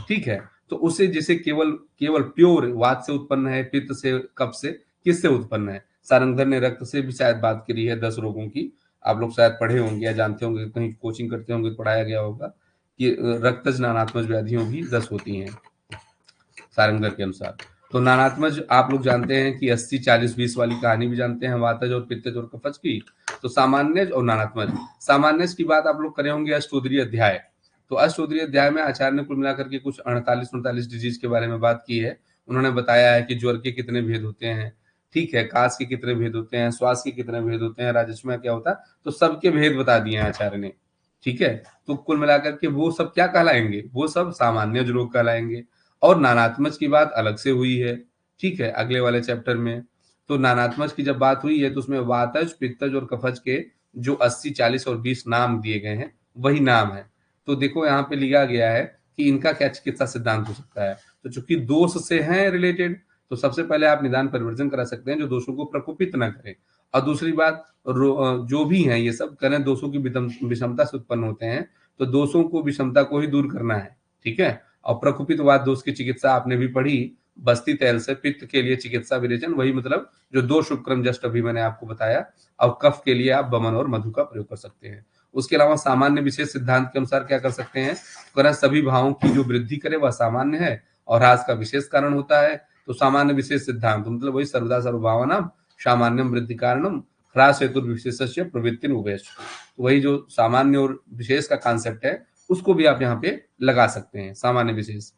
ठीक है, तो उसे जैसे केवल केवल प्योर वात से उत्पन्न है, पित्त से, कफ से, किससे उत्पन्न है? सारंगधर ने रक्त से भी शायद बात करी है 10 रोगों की। आप लोग शायद पढ़े होंगे या जानते होंगे, कहीं कोचिंग करते होंगे तो पढ़ाया गया होगा कि रक्तज नानात्मज व्याधियों भी 10 होती हैं सारंगधर के अनुसार। तो नानात्मज आप लोग जानते हैं कि 80-40-20 वाली कहानी भी जानते हैं, वातज और पित्तज और कफज की। तो सामान्यज और नानात्मज, सामान्यज की बात आप लोग करे होंगे अष्टोदरीय अध्याय। तो अष्टोदरीय अध्याय में आचार्य ने कुल मिलाकर के कुछ 48-49 डिजीज के बारे में बात की है। उन्होंने बताया है कि ज्वर के कितने भेद होते हैं, ठीक है, काश के कितने भेद होते हैं, श्वास के कितने भेद होते हैं, राजस्व में क्या होता है, तो सबके भेद बता दिए हैं आचार्य ने। ठीक है, तो कुल मिलाकर के वो सब क्या कहलाएंगे? वो सब सामान्य रोग कहलाएंगे। और नानात्मज की बात अलग से हुई है, ठीक है, अगले वाले चैप्टर में। तो नानात्मज की जब बात हुई है तो उसमें वातज, पित्तज और कफज के जो 80, 40 और 20 नाम दिए गए हैं, वही नाम है। तो देखो यहाँ पे लिखा गया है कि इनका क्या चिकित्सा सिद्धांत हो सकता है। तो चूंकि दोष से हैं रिलेटेड, तो सबसे पहले आप निदान परिवर्जन करा सकते हैं जो दोषों को प्रकोपित न करे। और दूसरी बात, जो भी हैं ये सब करें दोषों की विषमता से उत्पन्न होते हैं, तो दोषों को, विषमता को ही दूर करना है। ठीक है, और प्रकुपितवाद दोष की चिकित्सा आपने भी पढ़ी, बस्ती तेल से पित्त के लिए चिकित्सा विरेचन, वही मतलब जो दोष उपक्रम जस्ट अभी मैंने आपको बताया। और कफ के लिए आप बमन और मधु का प्रयोग कर सकते हैं। उसके अलावा सामान्य विशेष सिद्धांत के अनुसार क्या कर सकते हैं, करें सभी भावों की जो वृद्धि करे वह सामान्य है और ह्रास का विशेष कारण होता है। तो सामान्य विशेष सिद्धांत मतलब वही सर्वदा सर्वभावनम सामान्यम वृद्धि कारणम ह्रास हेतु विशेषस्य प्रवृत्ति उभयश्च। वही जो सामान्य और विशेष का कॉन्सेप्ट है उसको भी आप यहाँ पे लगा सकते हैं, सामान्य विशेष।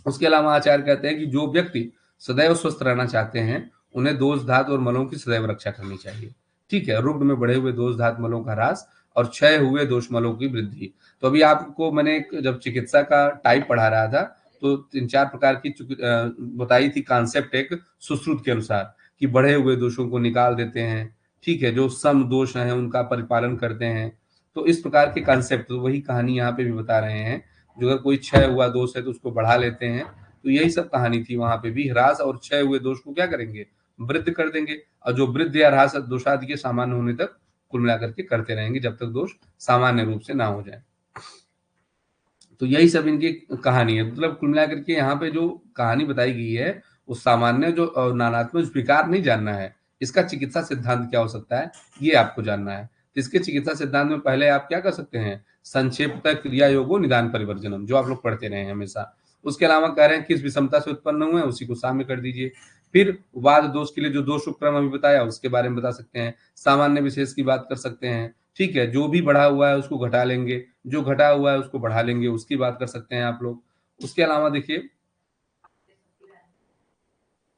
उसके अलावा आचार्य कहते हैं कि जो व्यक्ति सदैव स्वस्थ रहना चाहते हैं उन्हें दोष धात और मलों की सदैव रक्षा करनी चाहिए। ठीक है, रुग्ण में बढ़े हुए दोष धात मलों का ह्रास और क्षय हुए दोष मलों की वृद्धि। तो अभी आपको मैंने जब चिकित्सा का टाइप पढ़ा रहा था तो 3-4 प्रकार की बताई थी कॉन्सेप्ट, एक सुश्रुत के अनुसार कि बढ़े हुए दोषों को निकाल देते हैं, ठीक है, जो सम दोष हैं उनका परिपालन करते हैं। तो इस प्रकार के कॉन्सेप्ट, तो वही कहानी यहाँ पे भी बता रहे हैं, जो अगर कोई क्षय हुआ दोष है तो उसको बढ़ा लेते हैं। तो यही सब कहानी थी, वहां पे भी ह्रास और क्षय हुए दोष को क्या करेंगे, वृद्ध कर देंगे। और जो वृद्ध या ह्रास दोषादि के सामान्य होने तक कुल मिलाकर के करते रहेंगे जब तक दोष सामान्य रूप से ना हो जाए। तो यही सब इनकी कहानी है। मतलब कुल मिलाकर के यहाँ पे जो कहानी बताई गई है वो सामान्य जो नानात्मक विकार नहीं जानना है, इसका चिकित्सा सिद्धांत क्या हो सकता है ये आपको जानना है। तो इसके चिकित्सा सिद्धांत में पहले आप क्या कर सकते हैं, संक्षेपतः क्रिया योगो निदान परिवर्जनम, जो आप लोग पढ़ते रहे हैं हमेशा। उसके अलावा कह रहे हैं किस विषमता से उत्पन्न हुए उसी को साम्य कर दीजिए। फिर वाद दोष के लिए जो दोष उपक्रम अभी बताया उसके बारे में बता सकते हैं, सामान्य विशेष की बात कर सकते हैं। ठीक है, जो भी बढ़ा हुआ है उसको घटा लेंगे, जो घटा हुआ है उसको बढ़ा लेंगे, उसकी बात कर सकते हैं आप लोग। उसके अलावा देखिए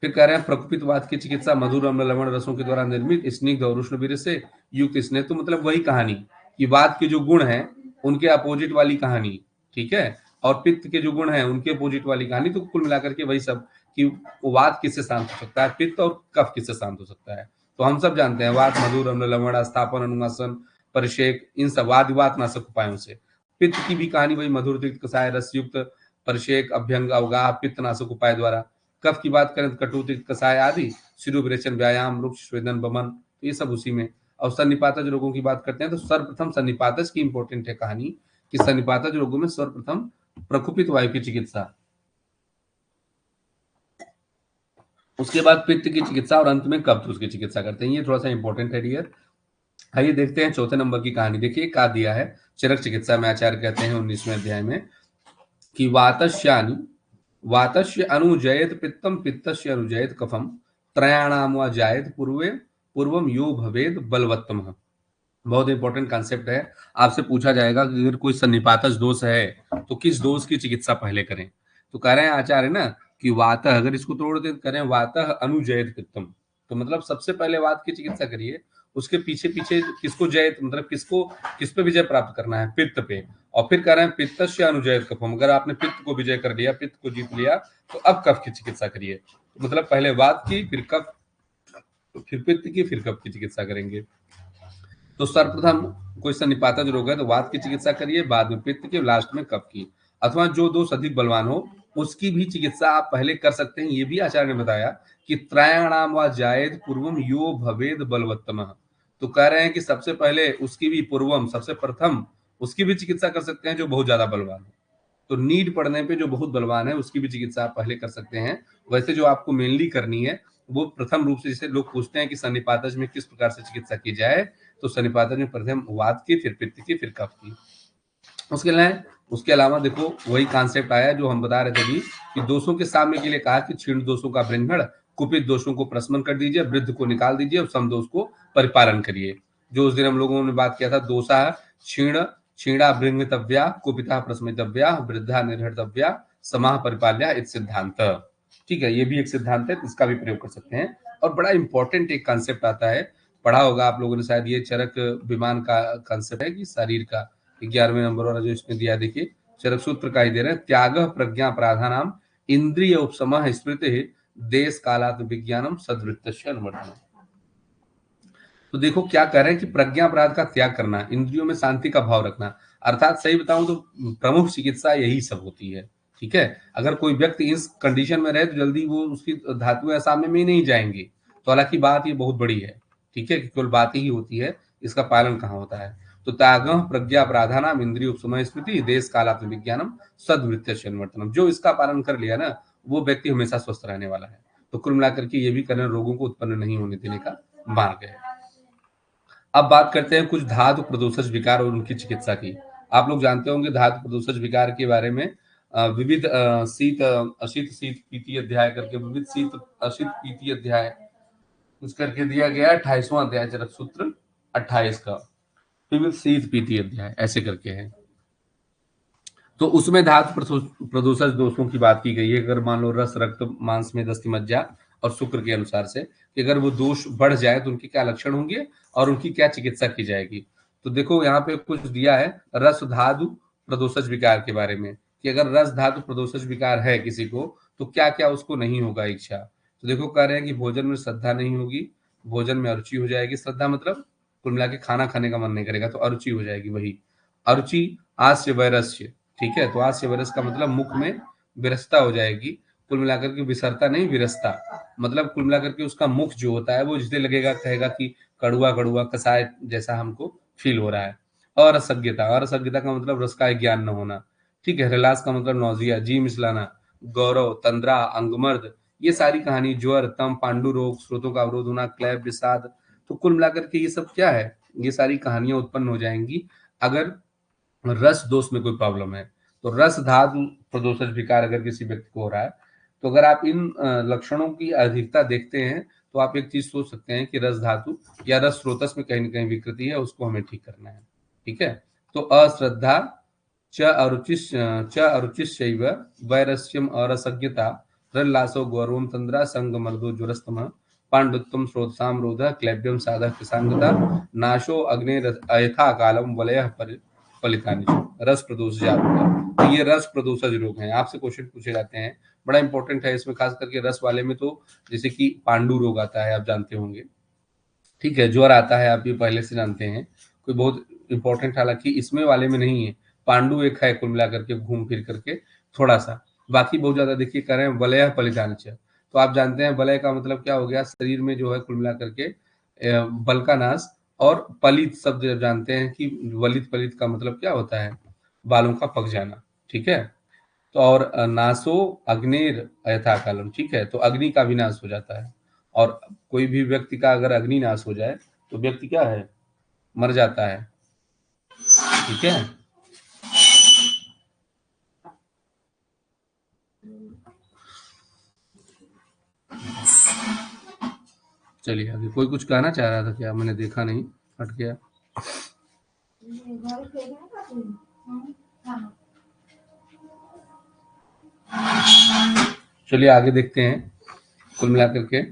फिर कह रहे हैं प्रकुपितवाद की चिकित्सा मधुर अम्ल लवण रसों के द्वारा निर्मित स्निग्ध और उष्ण वीर्य से युक्त स्नेह। तो मतलब वही कहानी कि वात के जो गुण हैं उनके अपोजिट वाली कहानी, ठीक है, और पित्त के जो गुण हैं उनके अपोजिट वाली कहानी। तो कुल मिलाकर के वही सब कि वात किससे शांत हो सकता है, पित्त और कफ किससे शांत हो सकता है। तो हम सब जानते हैं वात मधुर अम्ल लवण स्थापन अनुमासन परिषेक, इन सब वात नाशक उपायों से। पित्त की भी कहानी वही मधुर तिक्त कषाय रस युक्त परिषेक अभ्यंग अवगाह पित्त नाशक उपाय द्वारा। कफ की बात करें तो कटु कषाय आदि, शिरोविरेचन व्यायाम वृक्ष स्वेदन बमन, तो ये सब उसी में। और सन्निपातज रोगों की बात करते हैं तो सर्वप्रथम सन्निपातज की इंपॉर्टेंट है कहानी कि सन्निपातज रोगों में सर्वप्रथम प्रकुपित वायु की चिकित्सा, उसके बाद पित्त की चिकित्सा और अंत में कब्ज की चिकित्सा करते हैं। ये थोड़ा सा इंपॉर्टेंट है डियर। आइए देखते हैं चौथे नंबर की कहानी। देखिए क्या दिया है, चरक चिकित्सा में आचार्य कहते हैं 19वें अध्याय में कि वातस्यानि वातस्य अनुजयत पित्तम पित्तस्य अनुजयत कफम त्रयाणाम व जायत पूर्वे पूर्वम यो भवेद बलवत्तम। बहुत इंपॉर्टेंट कॉन्सेप्ट है। आपसे पूछा जाएगा कि अगर कोई सन्निपातज दोष है तो किस दोष की चिकित्सा पहले करें। तो कह रहे हैं आचार्य ना कि वातः, अगर इसको तोड़ दे करें वातः अनुजयत पित्तम, तो मतलब सबसे पहले वात की चिकित्सा करिए, उसके पीछे पीछे किसको जयत मतलब किसको, किस पे विजय प्राप्त करना है, पित्त पे। और फिर कह रहे हैं पित्त से अनुजयत कफम, अगर आपने पित्त को विजय कर लिया, पित्त को जीत लिया, तो अब कफ की चिकित्सा करिए। मतलब पहले वात की, फिर कफ, फिर पित्त की, फिर कफ की चिकित्सा करेंगे। तो सर्वप्रथम कोई सन्निपातज रोग है तो वात की चिकित्सा करिए, बाद में पित्त की, लास्ट में कफ की। अथवा जो दोष अधिक बलवान हो उसकी भी चिकित्सा आप पहले कर सकते हैं। ये भी आचार्य ने बताया कि त्रयाणाम व जायद पूर्वम यो भवेद बलवत्तम। तो कह रहे हैं कि सबसे पहले उसकी भी पूर्वम, सबसे प्रथम उसकी भी चिकित्सा कर सकते हैं जो बहुत ज्यादा बलवान है। तो नीड पड़ने पे जो बहुत बलवान है उसकी भी चिकित्सा आप पहले कर सकते हैं। वैसे जो आपको मेनली करनी है वो प्रथम रूप से, जैसे लोग पूछते हैं कि सन्निपातज में किस प्रकार से चिकित्सा की जाए, तो सन्निपातज में प्रथम वात की, फिर पित्त की, फिर कफ की। उसके अलावा देखो वही कॉन्सेप्ट आया जो हम बता रहे थे अभी कि दोषों के सामने के लिए कहा कि क्षीण दोषों का बृंहण, कुपित दोषों को प्रशमन कर दीजिए, वृद्ध को निकाल दीजिए और समदोष को परिपालन करिए। जो उस दिन हम लोगों ने बात किया था, दोषा क्षीण, क्षीणा बृंहतव्या, कुपिता प्रशमितव्या, वृद्धा निर्हतव्या, समाह परिपाल्या इत सिद्धांत। ठीक है, ये भी एक सिद्धांत है, इसका भी प्रयोग कर सकते हैं। और बड़ा इंपॉर्टेंट एक कॉन्सेप्ट आता है, पढ़ा होगा आप लोगों ने शायद, ये चरक विमान का कॉन्सेप्ट है कि शरीर का 11वें नंबर वाला जो इसमें दिया, देखिए चरक सूत्र का ही दे रहे हैं, त्याग प्रज्ञा प्राधानाम इंद्रिय उपशम स्मृति देश कालात विज्ञानम सदवृत्तस्य अनुवर्तनम। तो देखो क्या कह रहे हैं कि प्रज्ञा अपराध का त्याग करना, इंद्रियों में शांति का भाव रखना, अर्थात सही बताऊं तो प्रमुख चिकित्सा यही सब होती है। ठीक है, अगर कोई व्यक्ति इस कंडीशन में रहे तो जल्दी वो उसकी धातुएं सामने में ही नहीं जाएंगी। तो हालांकि बात ये बहुत बड़ी है, ठीक है, कि केवल बात ही होती है, इसका पालन कहाँ होता है। तो त्यागः प्रज्ञा अपराधानाम इंद्रिय उपशम स्मृति देश कालात्म विज्ञानम सद्वृत्तस्य अनुवर्तनम। जो इसका पालन कर लिया ना, वो व्यक्ति हमेशा स्वस्थ रहने वाला है। तो कुल मिलाकर के ये भी करण रोगों को उत्पन्न नहीं होने देने का मार्ग है। अब बात करते हैं कुछ धातु प्रदोषज विकार और उनकी चिकित्सा की। आप लोग जानते होंगे धातु प्रदोषज विकार के बारे में, विविध शीत अशीत शीत पीति अध्याय करके, विविध शीत अशीत पीति अध्याय कुछ करके दिया गया है, 28वां अध्याय चरक सूत्र 28 का, विविध शीत पीति अध्याय ऐसे करके है। तो उसमें धातु प्रदोषज दोषों की बात की गई है। अगर मान लो रस, रक्त, मांस में दस्ती मज्जा और शुक्र के अनुसार से कि अगर वो दोष बढ़ जाए तो उनके क्या लक्षण होंगे और उनकी क्या चिकित्सा की जाएगी। तो देखो यहाँ पे कुछ दिया है रस धातु प्रदोषज विकार के बारे में, कि अगर रस धातु प्रदोषज विकार है किसी को तो क्या क्या उसको नहीं होगा इच्छा। तो देखो कह रहे हैं कि भोजन में श्रद्धा नहीं होगी, भोजन में अरुचि हो जाएगी। श्रद्धा मतलब कुल मिला के खाना खाने का मन नहीं करेगा, तो अरुचि हो जाएगी। वही अरुचि, आस्य वैरस्य, ठीक है, तो आस्य वरस का मतलब मुख में विरसता हो जाएगी। कुल मिलाकर के विसरता नहीं, विरसता मतलब कुल मिलाकर के उसका मुख जो होता है वो जिसे लगेगा, कहेगा कि कड़ुआ कड़ुआ कसाय जैसा हमको फील हो रहा है। अरसज्ञता, अरसज्ञता का मतलब रस का ज्ञान न होना। ठीक है, हृलास का मतलब नौजिया, जी मिसलाना, गौरव, तंद्रा, अंगमर्द, ये सारी कहानी, ज्वर, तम, पांडु रोग, स्रोतों का अवरोध होना, क्लैब, विषाद। तो कुल मिलाकर के ये सब क्या है, ये सारी कहानियां उत्पन्न हो जाएंगी अगर रस दोष में कोई प्रॉब्लम है। तो रस धातु प्रदोषज विकार अगर किसी व्यक्ति को हो रहा है, तो अगर आप इन लक्षणों की अधिकता देखते हैं तो आप एक चीज सोच सकते हैं कि रस धातु या रस स्रोतस में कहीं ना कहीं विकृति है, उसको हमें ठीक करना है। ठीक है, तो अश्रद्धा च अरुचिश्चैव वैरस्यम अरसज्ञता रल्लासो गौरवम तंद्रा संग मर्दो ज्वरस्तम पांडुत्वम स्रोतसाम रोध क्लैब्यम साधक किसांगता नाशो अग्नि अयथा कालम वलय फलितानि रस प्रदोष जागरूकता। तो ये रस प्रदोषज रोग हैं, आपसे क्वेश्चन पूछे जाते हैं, बड़ा इंपॉर्टेंट है इसमें, खास करके रस वाले में। तो जैसे कि पांडु रोग आता है, आप जानते होंगे। ठीक है, ज्वर आता है, आप ये पहले से जानते हैं। कोई बहुत इंपॉर्टेंट, हालांकि इसमें वाले में नहीं है, पांडु एक है कुल मिला करके घूम फिर करके थोड़ा सा, बाकी बहुत ज्यादा देखिए कर रहे हैं वलय फलितानिच। तो आप जानते हैं वलय का मतलब क्या हो गया, शरीर में जो है कुल मिला करके बल का नाश। और पलित शब्द जब जानते हैं कि वलित पलित का मतलब क्या होता है, बालों का पक जाना। ठीक है, तो और नासो अग्निर यथा कालम, ठीक है, तो अग्नि का भी नाश हो जाता है। और कोई भी व्यक्ति का अगर अग्नि नाश हो जाए तो व्यक्ति क्या है, मर जाता है। ठीक है, चलिए आगे। कोई कुछ कहना चाह रहा था क्या? मैंने देखा नहीं, हट गया। चलिए आगे देखते हैं। कुल मिलाकर के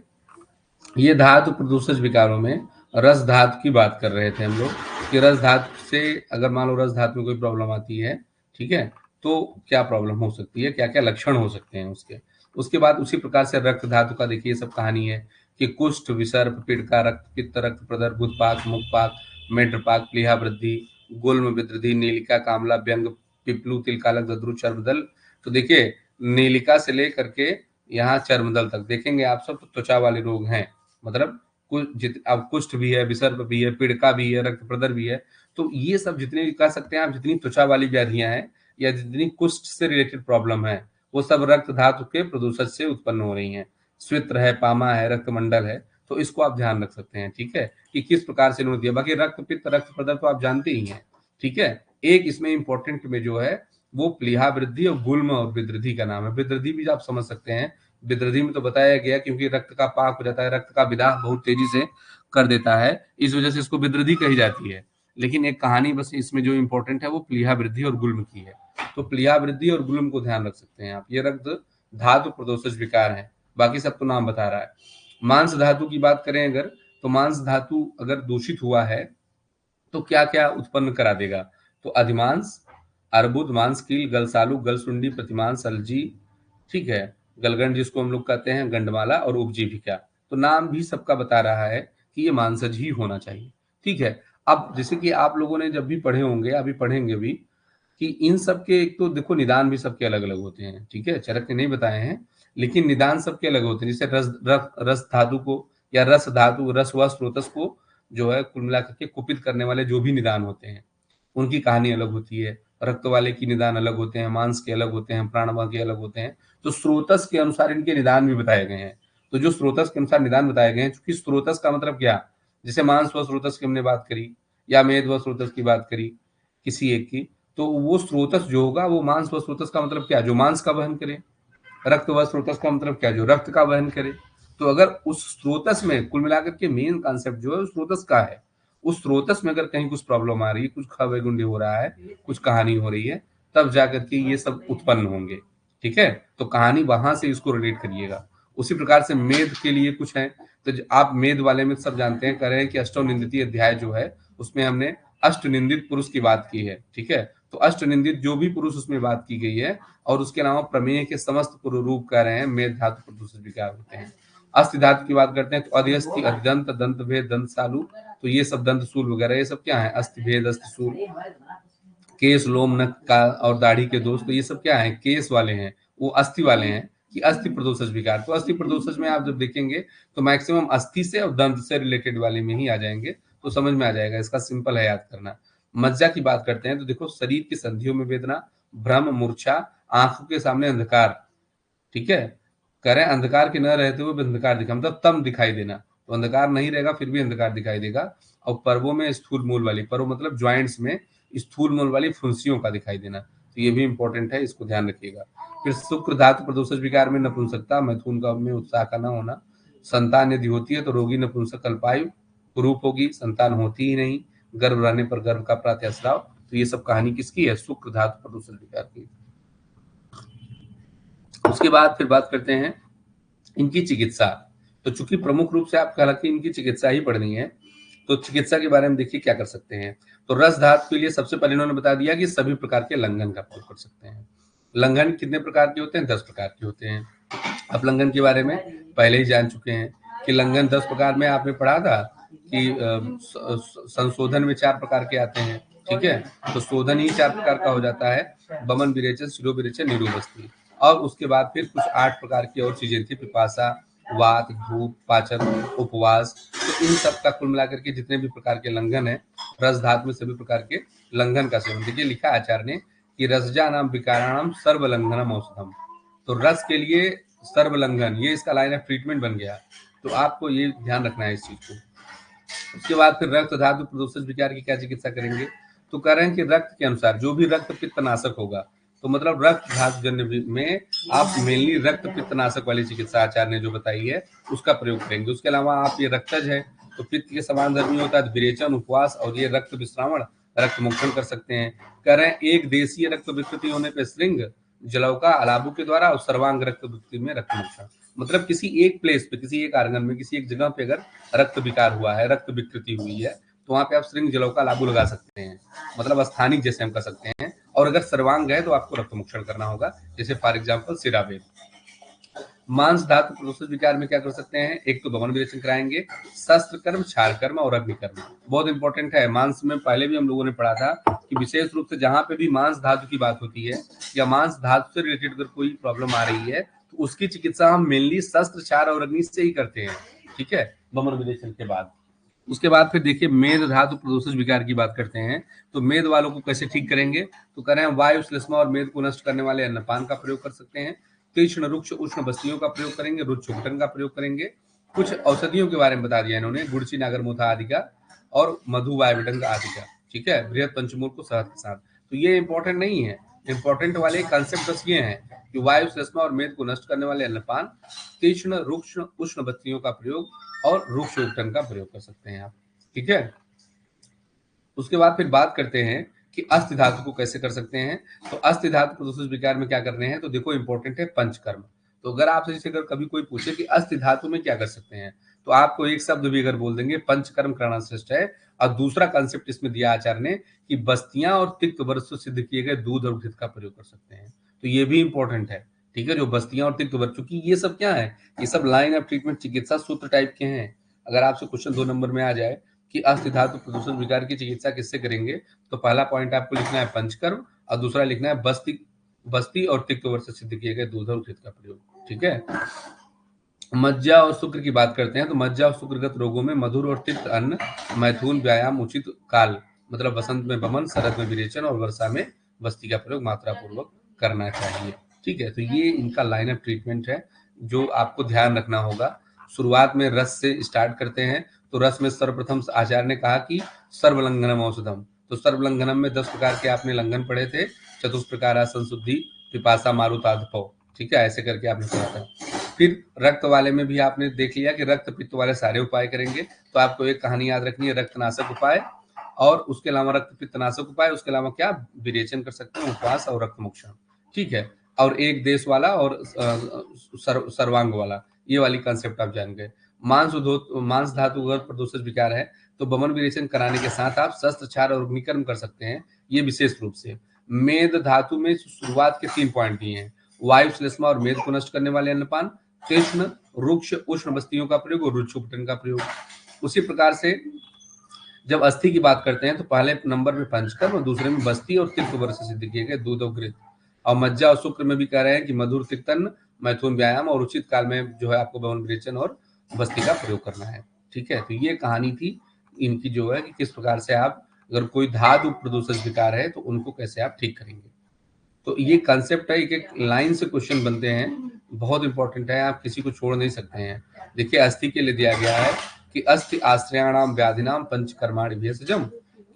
ये धातु प्रदूषक विकारों में रस धातु की बात कर रहे थे हम लोग कि रस धातु से अगर मान लो रस धातु में कोई प्रॉब्लम आती है, ठीक है, तो क्या प्रॉब्लम हो सकती है, क्या क्या लक्षण हो सकते हैं उसके। उसके बाद उसी प्रकार से रक्त धातु का देखिए सब कहानी है कि कुष्ठ, विसर्प, पिड़का, रक्त पित्त, रक्त प्रदर, बुधपाक, मुखपाक, मेढपाक, प्लीहा वृद्धि, गुल्म विद्रधि, नीलिका, कामला, व्यंग, पिपलू, तिलकालक, दद्रु, चर्मदल। तो देखिए नीलिका से लेकर के यहाँ चर्मदल तक देखेंगे आप सब, तो त्वचा वाले रोग हैं। मतलब अब कुष्ठ भी है, विसर्प भी है, पिड़का भी है, रक्त प्रदर भी है। तो ये सब जितने कह सकते हैं आप, जितनी त्वचा वाली व्याधियां हैं या जितनी कुष्ठ से रिलेटेड प्रॉब्लम है, वो सब रक्त धातु के प्रदूषण से उत्पन्न हो रही हैं। स्वित्र है, पामा है, रक्तमंडल है, तो इसको आप ध्यान रख सकते हैं, ठीक है, कि किस प्रकार से इन्होंने दिया। बाकी रक्त पित्त, रक्त प्रदर तो आप जानते ही हैं, ठीक है। एक इसमें इंपॉर्टेंट में जो है वो प्लीहा वृद्धि और गुल्म और विद्रधि का नाम है। विद्रधि भी आप समझ सकते हैं, विद्रधि में तो बताया गया क्योंकि रक्त का पाक हो जाता है, रक्त का विदाह बहुत तेजी से कर देता है, इस वजह से इसको विद्रधि कही जाती है। लेकिन एक कहानी बस इसमें जो इंपॉर्टेंट है वो प्लीहा वृद्धि और गुल्म की है। तो प्लीहा वृद्धि और गुल्म को ध्यान रख सकते हैं आप, ये रक्त धातु प्रदोषज विकार है। बाकी सब तो नाम बता रहा है। मांस धातु की बात करें अगर, तो मांस धातु अगर दूषित हुआ है तो क्या क्या उत्पन्न करा देगा, तो अधिमांस, अर्बुद, मांस कील, गलसालू, गलसुंडी, प्रतिमांस, अलजी, ठीक है, गलगंड जिसको हम लोग कहते हैं, गंडमाला और उपजीविका। तो नाम भी सबका बता रहा है कि ये मांसज ही होना चाहिए, ठीक है। अब जैसे कि आप लोगों ने जब भी पढ़े होंगे, अभी पढ़ेंगे भी, कि इन सब के एक तो देखो निदान भी सबके अलग अलग होते हैं, ठीक है, चरक ने नहीं बताए हैं, लेकिन निदान सबके अलग होते हैं। जैसे रस धातु को या रस धातु, रस व स्रोतस को जो है कुल मिलाकर के कुपित करने वाले जो भी निदान होते हैं उनकी कहानी अलग होती है। रक्त वाले की निदान अलग होते हैं, मांस के अलग होते हैं, प्राणवाह के अलग होते हैं। तो स्रोतस के अनुसार इनके निदान भी बताए गए हैं। तो जो स्रोतस के अनुसार निदान बताए गए हैं, चूंकि स्रोतस का मतलब क्या, जैसे मांस व स्रोतस की हमने बात करी या मेद व स्रोतस की बात करी किसी एक की, तो वो स्रोतस जो होगा वो मांस व स्रोतस का मतलब क्या, जो मांस का वहन करे। रक्त व स्रोतस का मतलब क्या, जो रक्त का वहन करे। तो अगर उस स्रोतस में कुल मिलाकर के मेन कॉन्सेप्ट जो है स्रोतस का है, उस स्रोतस में अगर कहीं कुछ प्रॉब्लम आ रही है, कुछ खवेगुंडी हो रहा है, कुछ कहानी हो रही है, तब जाकर के ये सब उत्पन्न होंगे, ठीक है। तो कहानी वहां से इसको रिलेट करिएगा। उसी प्रकार से मेद के लिए कुछ है, तो आप मेद वाले में सब जानते हैं, कह रहे हैं कि अष्टो निंदित अध्याय जो है उसमें हमने अष्ट निंदित पुरुष की बात की है, ठीक है। तो अष्ट निंदित जो भी पुरुष उसमें बात की गई है, और उसके अलावा प्रमेय के समस्त रूप कह रहे हैं मेद धातु प्रदूषित विकार होते हैं। अस्थि धातु की बात करते हैं तो अधिअस्थि, अधिदंत, दंत भेद, दंत सालू, तो ये सब दंत सूल वगैरह ये सब क्या है, अस्थि भेद, अस्थि सूल, केस, लोम, नख का और दाढ़ी के दोष, तो ये सब क्या है, केस वाले हैं, वो अस्थि वाले हैं कि अस्थि प्रदोषज विकार। तो अस्थि प्रदोषज में आप जब देखेंगे तो मैक्सिमम अस्थि से और दंत से रिलेटेड वाले में ही आ जाएंगे, तो समझ में आ जाएगा, इसका सिंपल है याद करना। मज्जा की बात करते हैं तो देखो शरीर की संधियों में वेदना, भ्रम, मूर्छा, आंखों के सामने अंधकार, ठीक है, कह रहे हैं अंधकार के न रहते हुए अंधकार दिखा, मतलब तम दिखाई देना, तो अंधकार नहीं रहेगा फिर भी अंधकार दिखाई देगा। और पर्वों में स्थूल मूल वाली, पर्व मतलब ज्वाइंट्स में स्थूल मूल वाली फुंसियों का दिखाई देना, तो ये भी इंपॉर्टेंट है, इसको ध्यान रखिएगा। फिर शुक्र धातु प्रदोषज विकार में नपुंसकता, मैथुन का में उत्साह का न होना, संतान यदि होती है तो रोगी नपुंसक अल्पायु कुरूप होगी, संतान होती ही नहीं, गर्भ रहने पर गर्भ का प्रातःस्राव। तो ये सब कहानी किसकी है, शुक्र धातु प्रदोषज विकार की। उसके बाद फिर बात करते हैं इनकी चिकित्सा। तो चूंकि प्रमुख रूप से आप हालांकि इनकी चिकित्सा ही पढ़नी है, तो चिकित्सा के बारे में देखिए क्या कर सकते हैं। तो रस धातु के लिए सबसे पहले इन्होंने बता दिया कि सभी प्रकार के लंघन का प्रयोग कर सकते हैं। लंघन कितने प्रकार के होते हैं, 10 प्रकार के होते हैं। आप लंघन के बारे में पहले ही जान चुके हैं कि लंघन 10 प्रकार में आपने पढ़ा था कि संशोधन में 4 प्रकार के आते हैं, ठीक है। तो शोधन ही 4 प्रकार का हो जाता है, बमन विरेचन, शिरो विरेचन, निरूबस्ती। और उसके बाद फिर कुछ 8 प्रकार की और चीजें थी, पिपासा, वात, धूप, पाचन, उपवास। तो इन सब का कुल मिलाकर के जितने भी प्रकार के लंघन है, रस धातु में सभी प्रकार के लंघन का सेवन। देखिए लिखा आचार्य ने कि रसजा नाम विकाराणाम सर्वलंघनम औषधम। तो रस के लिए सर्वलंघन, ये इसका लाइन ऑफ ट्रीटमेंट बन गया। तो आपको ये ध्यान रखना है इस चीज को। उसके बाद फिर रक्त धातु प्रदोषज विकार की क्या चिकित्सा करेंगे, तो कह रहे हैं कि रक्त के अनुसार जो भी रक्त पित्तनाशक होगा, तो मतलब रक्त धातु जन्य में आप मेनली रक्त पित्तनाशक वाली चिकित्सा आचार्य ने जो बताई है उसका प्रयोग करेंगे। उसके अलावा आप ये रक्तज है तो पित्त के समान धर्मी होता है, विरेचन, उपवास और ये रक्त विश्रावण, रक्त मोक्षण कर सकते हैं। कह रहे हैं एक देशीय रक्त विकृति होने पर श्रृंग जलौका अलाबू के द्वारा और सर्वांग रक्त विकृति में रक्त मोक्षण। मतलब किसी एक प्लेस पे, किसी एक आर्गन में, किसी एक जगह पे अगर रक्त विकार हुआ है, रक्त विकृति हुई है, तो वहां पे आप श्रृंग जलौका लाबू लगा सकते हैं, मतलब स्थानिक जैसे हम कर सकते हैं। और अगर सर्वांग है तो आपको रक्त मोक्षण करना होगा, जैसे फॉर एग्जाम्पल सिरावेद। मांस धातु प्रोसेस विकार में क्या कर सकते हैं, एक तो भवन विरेचन कराएंगे, शस्त्र कर्म, क्षार कर्म और अग्नि कर्म बहुत इंपॉर्टेंट है। मांस में पहले भी हम लोगों ने पढ़ा था कि विशेष रूप से जहां पे भी मांस धातु की बात होती है या मांस धातु से रिलेटेड अगर कोई प्रॉब्लम आ रही है तो उसकी चिकित्सा हम मेनली शस्त्र, क्षार और अग्नि से ही करते हैं, ठीक है, भवन विरेचन के बाद। उसके बाद फिर देखिए मेद धातु प्रदोषज विकार की बात करते हैं, तो मेद वालों को कैसे ठीक करेंगे, तो कह रहे हैं वायु, श्लेष्मा और मेद को नष्ट करने वाले अन्नपान का प्रयोग कर सकते हैं। तीक्ष्ण, रुक्ष, उष्ण बस्तियों का प्रयोग करेंगे, रुद्र चुकटन का प्रयोग करेंगे। कुछ औषधियों के बारे में बता दिया इन्होंने, गुड़ची, नागरमोथा आदि का और मधु, वायवडंग आदि का, ठीक है, बृहद पंचमूल को शहद के साथ। तो ये इंपॉर्टेंट नहीं है, इंपॉर्टेंट वाले कंसेप्ट बस ये हैं कि वायु, श्लेष्मा और मेद को नष्ट करने वाले अन्नपान, तीक्ष्ण, रुक्ष, उष्ण बस्तियों का प्रयोग और रुक्ष चुकटन का प्रयोग कर सकते हैं आप, ठीक है। उसके बाद फिर बात करते हैं कि अस्थि धातु को कैसे कर सकते हैं। तो अस्थि धातु प्रदोषज विकार में क्या करने हैं, तो देखो इंपॉर्टेंट है पंचकर्म। तो अगर आपसे जैसे अगर कभी कोई पूछे कि अस्थि धातु में क्या कर सकते हैं, तो आपको एक शब्द भी अगर बोल देंगे पंचकर्म करना श्रेष्ठ है। और दूसरा कंसेप्ट इसमें दिया आचार्य ने कि बस्तियां और तिक्त वर्ष से सिद्ध किए गए दूध और घृत का प्रयोग कर सकते हैं, तो ये भी इंपॉर्टेंट है, ठीक है। जो बस्तियां और तिक्त वर्ष, क्योंकि ये सब क्या है, ये सब लाइन ऑफ ट्रीटमेंट चिकित्सा सूत्र टाइप के हैं। अगर आपसे क्वेश्चन 2 नंबर में आ जाए कि अस्थि धातु प्रदूषण विकार की चिकित्सा किससे करेंगे, तो पहला पॉइंट आपको लिखना है पंचकर्म और दूसरा लिखना है बस्ती और तिक्त वर्ष से सिद्ध किए गए दूध और घृत का प्रयोग, ठीक है। मज्जा और शुक्र की बात करते हैं, तो मज्जा और शुक्रगत रोगों में मधुर और तिक्त अन्न, मैथुन, व्यायाम, उचित काल, मतलब वसंत में वमन, शरद में विरेचन और वर्षा में बस्ती का प्रयोग मात्रा पूर्वक करना चाहिए, ठीक है। तो ये इनका लाइन ऑफ ट्रीटमेंट है जो आपको ध्यान रखना होगा। शुरुआत में रस से स्टार्ट करते हैं, तो रस में सर्वप्रथम आचार्य ने कहा कि सर्वलंघनम औषधम, तो सर्वलंघनम में 10 प्रकार के आपने लंघन पढ़े थे, चतुष्प्रकार संशुद्धि, पिपासा, मारुताधपौ, ठीक है, ऐसे करके आपने पढ़ा था। फिर रक्त वाले में भी आपने देख लिया कि रक्त पित्त वाले सारे उपाय करेंगे, तो आपको एक कहानी याद रखनी है, रक्तनाशक उपाय और उसके अलावा रक्त पित्तनाशक उपाय, उसके अलावा क्या विरेचन कर सकते हैं, उपवास और रक्त मोक्षण, ठीक है। और एक देश वाला और सर्वांग वाला, ये वाली कंसेप्ट आप जान गए। मांस धातु अगर प्रदोषज विकार है तो वमन विरेचन कराने के साथ आप शस्त्र, क्षार और अग्निकर्म कर सकते हैं, ये विशेष रूप से। मेद धातु में शुरुआत के 3 पॉइंट दिए हैं, वायु, श्लेष्मा और मेद को नष्ट करने वाले अन्नपान, तीक्ष्ण, रुक्ष, उष्ण बस्तियों का प्रयोग और रुद्र का प्रयोग। उसी प्रकार से जब अस्थि की बात करते हैं तो पहले नंबर में पंचकर्म और दूसरे में बस्ती और तिक्त वर्ष से सिद्ध किए गए दूध और घृत। और मज्जा और शुक्र में भी कह रहे हैं कि मधुर, तिक्तन, मैथुन, व्यायाम और उचित काल में जो है आपको भवन विरेचन और बस्ती का प्रयोग करना है, ठीक है। तो ये कहानी थी इनकी जो है कि किस प्रकार से आप अगर कोई धातु प्रदोषज विकार है तो उनको कैसे आप ठीक करेंगे। तो ये कंसेप्ट है, एक एक लाइन से क्वेश्चन बनते हैं, बहुत इंपॉर्टेंट है, आप किसी को छोड़ नहीं सकते हैं। देखिए अस्थि के लिए दिया गया है कि अस्थि आश्रयाणाम व्याधिनाम पंचकर्माणि भेषजम,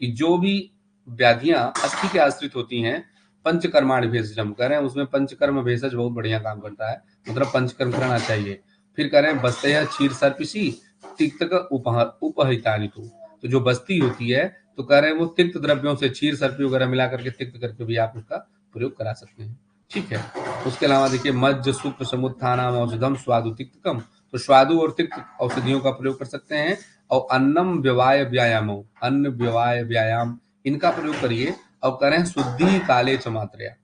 कि जो भी व्याधियां अस्थि के आश्रित होती हैं पंचकर्माणि भेषजम कह रहे हैं, उसमें पंचकर्म भेषज बहुत बढ़िया काम करता है, मतलब पंचकर्म करना चाहिए। फिर कह रहे हैं बस्तया क्षीर सर्पिशी तिक्त उपहितानि, तो जो बस्ती होती है तो कह रहे हैं वो तिक्त द्रव्यों से क्षीर सर्पी वगैरह मिला करके तिक्त करके भी आप उसका प्रयोग करा सकते हैं, ठीक है। उसके अलावा देखिए मज्ज, शुक्र, समुत्थानाम औषधम स्वादु तिक्तकम, तो स्वादु और तिक्त औषधियों का प्रयोग कर सकते हैं। और अन्नम व्यवाय व्यायाम, अन्न व्यवाय व्यायाम इनका प्रयोग करिए। और करें शुद्धि काले च मात्रा,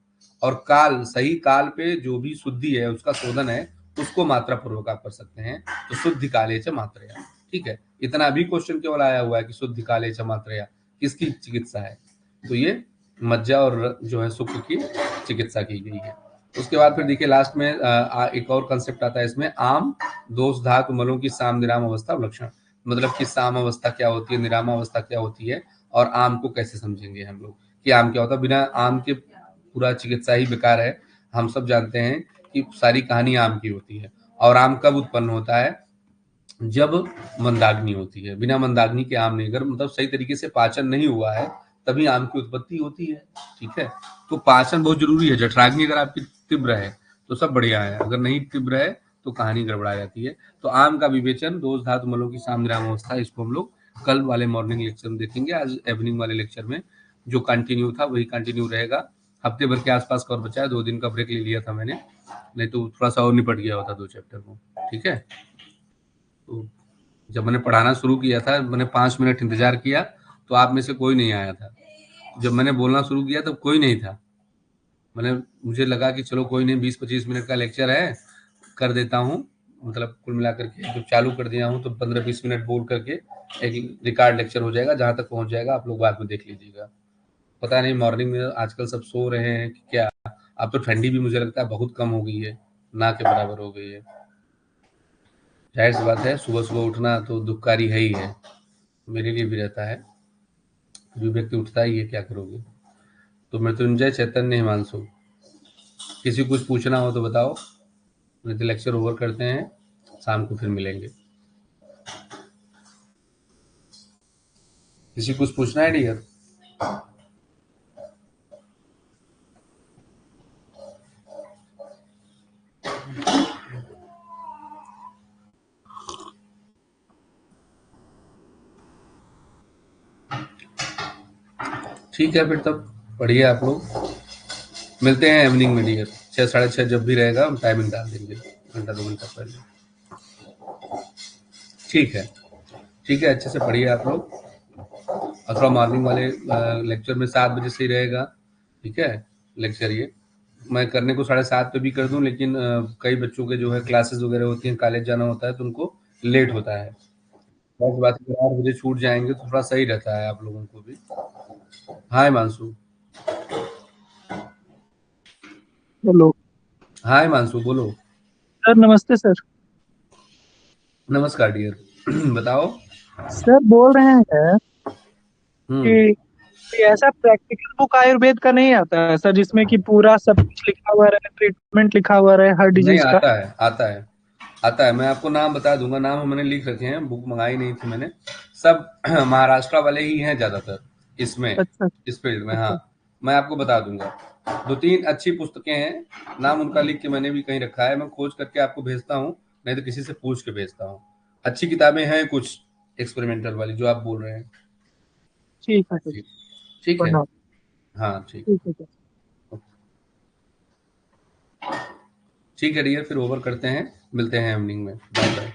और काल, सही काल पे जो भी शुद्धि है उसका शोधन है उसको मात्रा पूर्वक आप कर सकते हैं, तो शुद्धि काले च मात्रा, ठीक है। इतना भी क्वेश्चन केवल आया हुआ है कि शुद्धि काले च मात्रा किसकी चिकित्सा है, तो ये मज्जा और जो है शुक्र की चिकित्सा की गई है। उसके बाद फिर देखिए लास्ट में एक और कंसेप्ट आता है इसमें, आम, दोष धातु मलों की साम निराम अवस्था लक्षण, मतलब कि साम अवस्था क्या होती है, निराम अवस्था क्या होती है, और आम को कैसे समझेंगे हम लोग कि आम क्या होता है। बिना आम के पूरा चिकित्सा ही बेकार है। हम सब जानते हैं कि सारी कहानी आम की होती है, और आम कब उत्पन्न होता है, जब मंदाग्नि होती है। बिना मंदाग्नि के आम नहीं, अगर मतलब सही तरीके से पाचन नहीं हुआ है तभी आम की उत्पत्ति होती है। ठीक है, तो पाचन बहुत जरूरी है। जठराग्नि अगर आपकी तीव्र है तो सब बढ़िया है, अगर नहीं तीव्र है तो कहानी गड़बड़ा जाती है। तो आम का विवेचन, दोष धातु मलों की सामग्राम अवस्था, इसको हम लोग कल वाले मॉर्निंग लेक्चर में देखेंगे। आज इवनिंग वाले लेक्चर में जो कंटिन्यू था वही कंटिन्यू रहेगा। हफ्ते भर के आसपास का और बचा है, 2 दिन का ब्रेक ले लिया था मैंने, नहीं तो थोड़ा सा और निपट गया होता 2 चैप्टर को। ठीक है, तो जब मैंने पढ़ाना शुरू किया था, मैंने 5 मिनट इंतजार किया तो आप में से कोई नहीं आया था। जब मैंने बोलना शुरू किया तब कोई नहीं था। मुझे लगा कि चलो कोई नहीं, 20-25 मिनट का लेक्चर है, कर देता हूँ। मतलब कुल मिलाकर के जब चालू कर दिया हूँ तो 15-20 मिनट बोल करके एक रिकॉर्ड लेक्चर हो जाएगा, जहाँ तक पहुँच जाएगा आप लोग बाद में देख लीजिएगा। पता नहीं मॉर्निंग में आजकल सब सो रहे हैं कि क्या। अब तो ठंडी भी मुझे लगता है बहुत कम हो गई है, ना के बराबर हो गई है। जाहिर सी बात है, सुबह सुबह उठना तो दुखकारी है ही है, मेरे लिए भी रहता है, जो व्यक्ति उठता ही है, क्या करोगे। तो मृत्युंजय, चैतन्य, हिमांशु, किसी कुछ पूछना हो तो बताओ, नहीं तो लेक्चर ओवर करते हैं, शाम को फिर मिलेंगे। किसी कुछ पूछना है डियर? ठीक है, फिर तब पढ़िए आप लोग, मिलते हैं इवनिंग में डियर, 6 साढ़े 6 जब भी रहेगा हम टाइमिंग डाल देंगे, घंटा 2 घंटा पहले। ठीक है, ठीक है, अच्छे से पढ़िए आप लोग। और थोड़ा मॉर्निंग वाले लेक्चर में 7 बजे से ही रहेगा। ठीक है, लेक्चर ये मैं करने को 7:30 पे भी कर दूं, लेकिन कई बच्चों के जो है क्लासेस वगैरह होती हैं, कॉलेज जाना होता है, तो उनको लेट होता है। बस बात 8 बजे छूट जाएंगे तो थोड़ा सही रहता है आप लोगों को भी। हाय मानसू। हेलो हाय मानसू, बोलो। सर, नमस्ते सर। नमस्कार डियर बताओ। सर बोल रहे हैं हम्म। कि कोई ऐसा प्रैक्टिकल बुक आयुर्वेद का नहीं आता है सर, जिसमें कि पूरा सब कुछ लिखा हुआ रहे, ट्रीटमेंट लिखा हुआ रहे हर नहीं, डिजीज का? आता है, आता है, आता है। मैं आपको नाम बता दूंगा, नाम मैंने लिख रखे हैं, बुक मंगाई नहीं थी मैंने। सब महाराष्ट्र वाले ही हैं ज्यादातर इसमें, अच्छा इस फील्ड में। हाँ, अच्छा। मैं आपको बता दूंगा। 2-3 अच्छी पुस्तकें हैं, नाम उनका लिख के मैंने भी कहीं रखा है, मैं खोज करके आपको भेजता हूँ, नहीं तो किसी से पूछ के भेजता हूँ। अच्छी किताबें हैं कुछ एक्सपेरिमेंटल वाली जो आप बोल रहे हैं। ठीक है सर। ठीक, ठीक है। प्रणाम। हाँ ठीक, ठीक है सर। ठीक है डियर, फिर ओवर करते हैं, मिलते हैं इवनिंग में। Bye bye.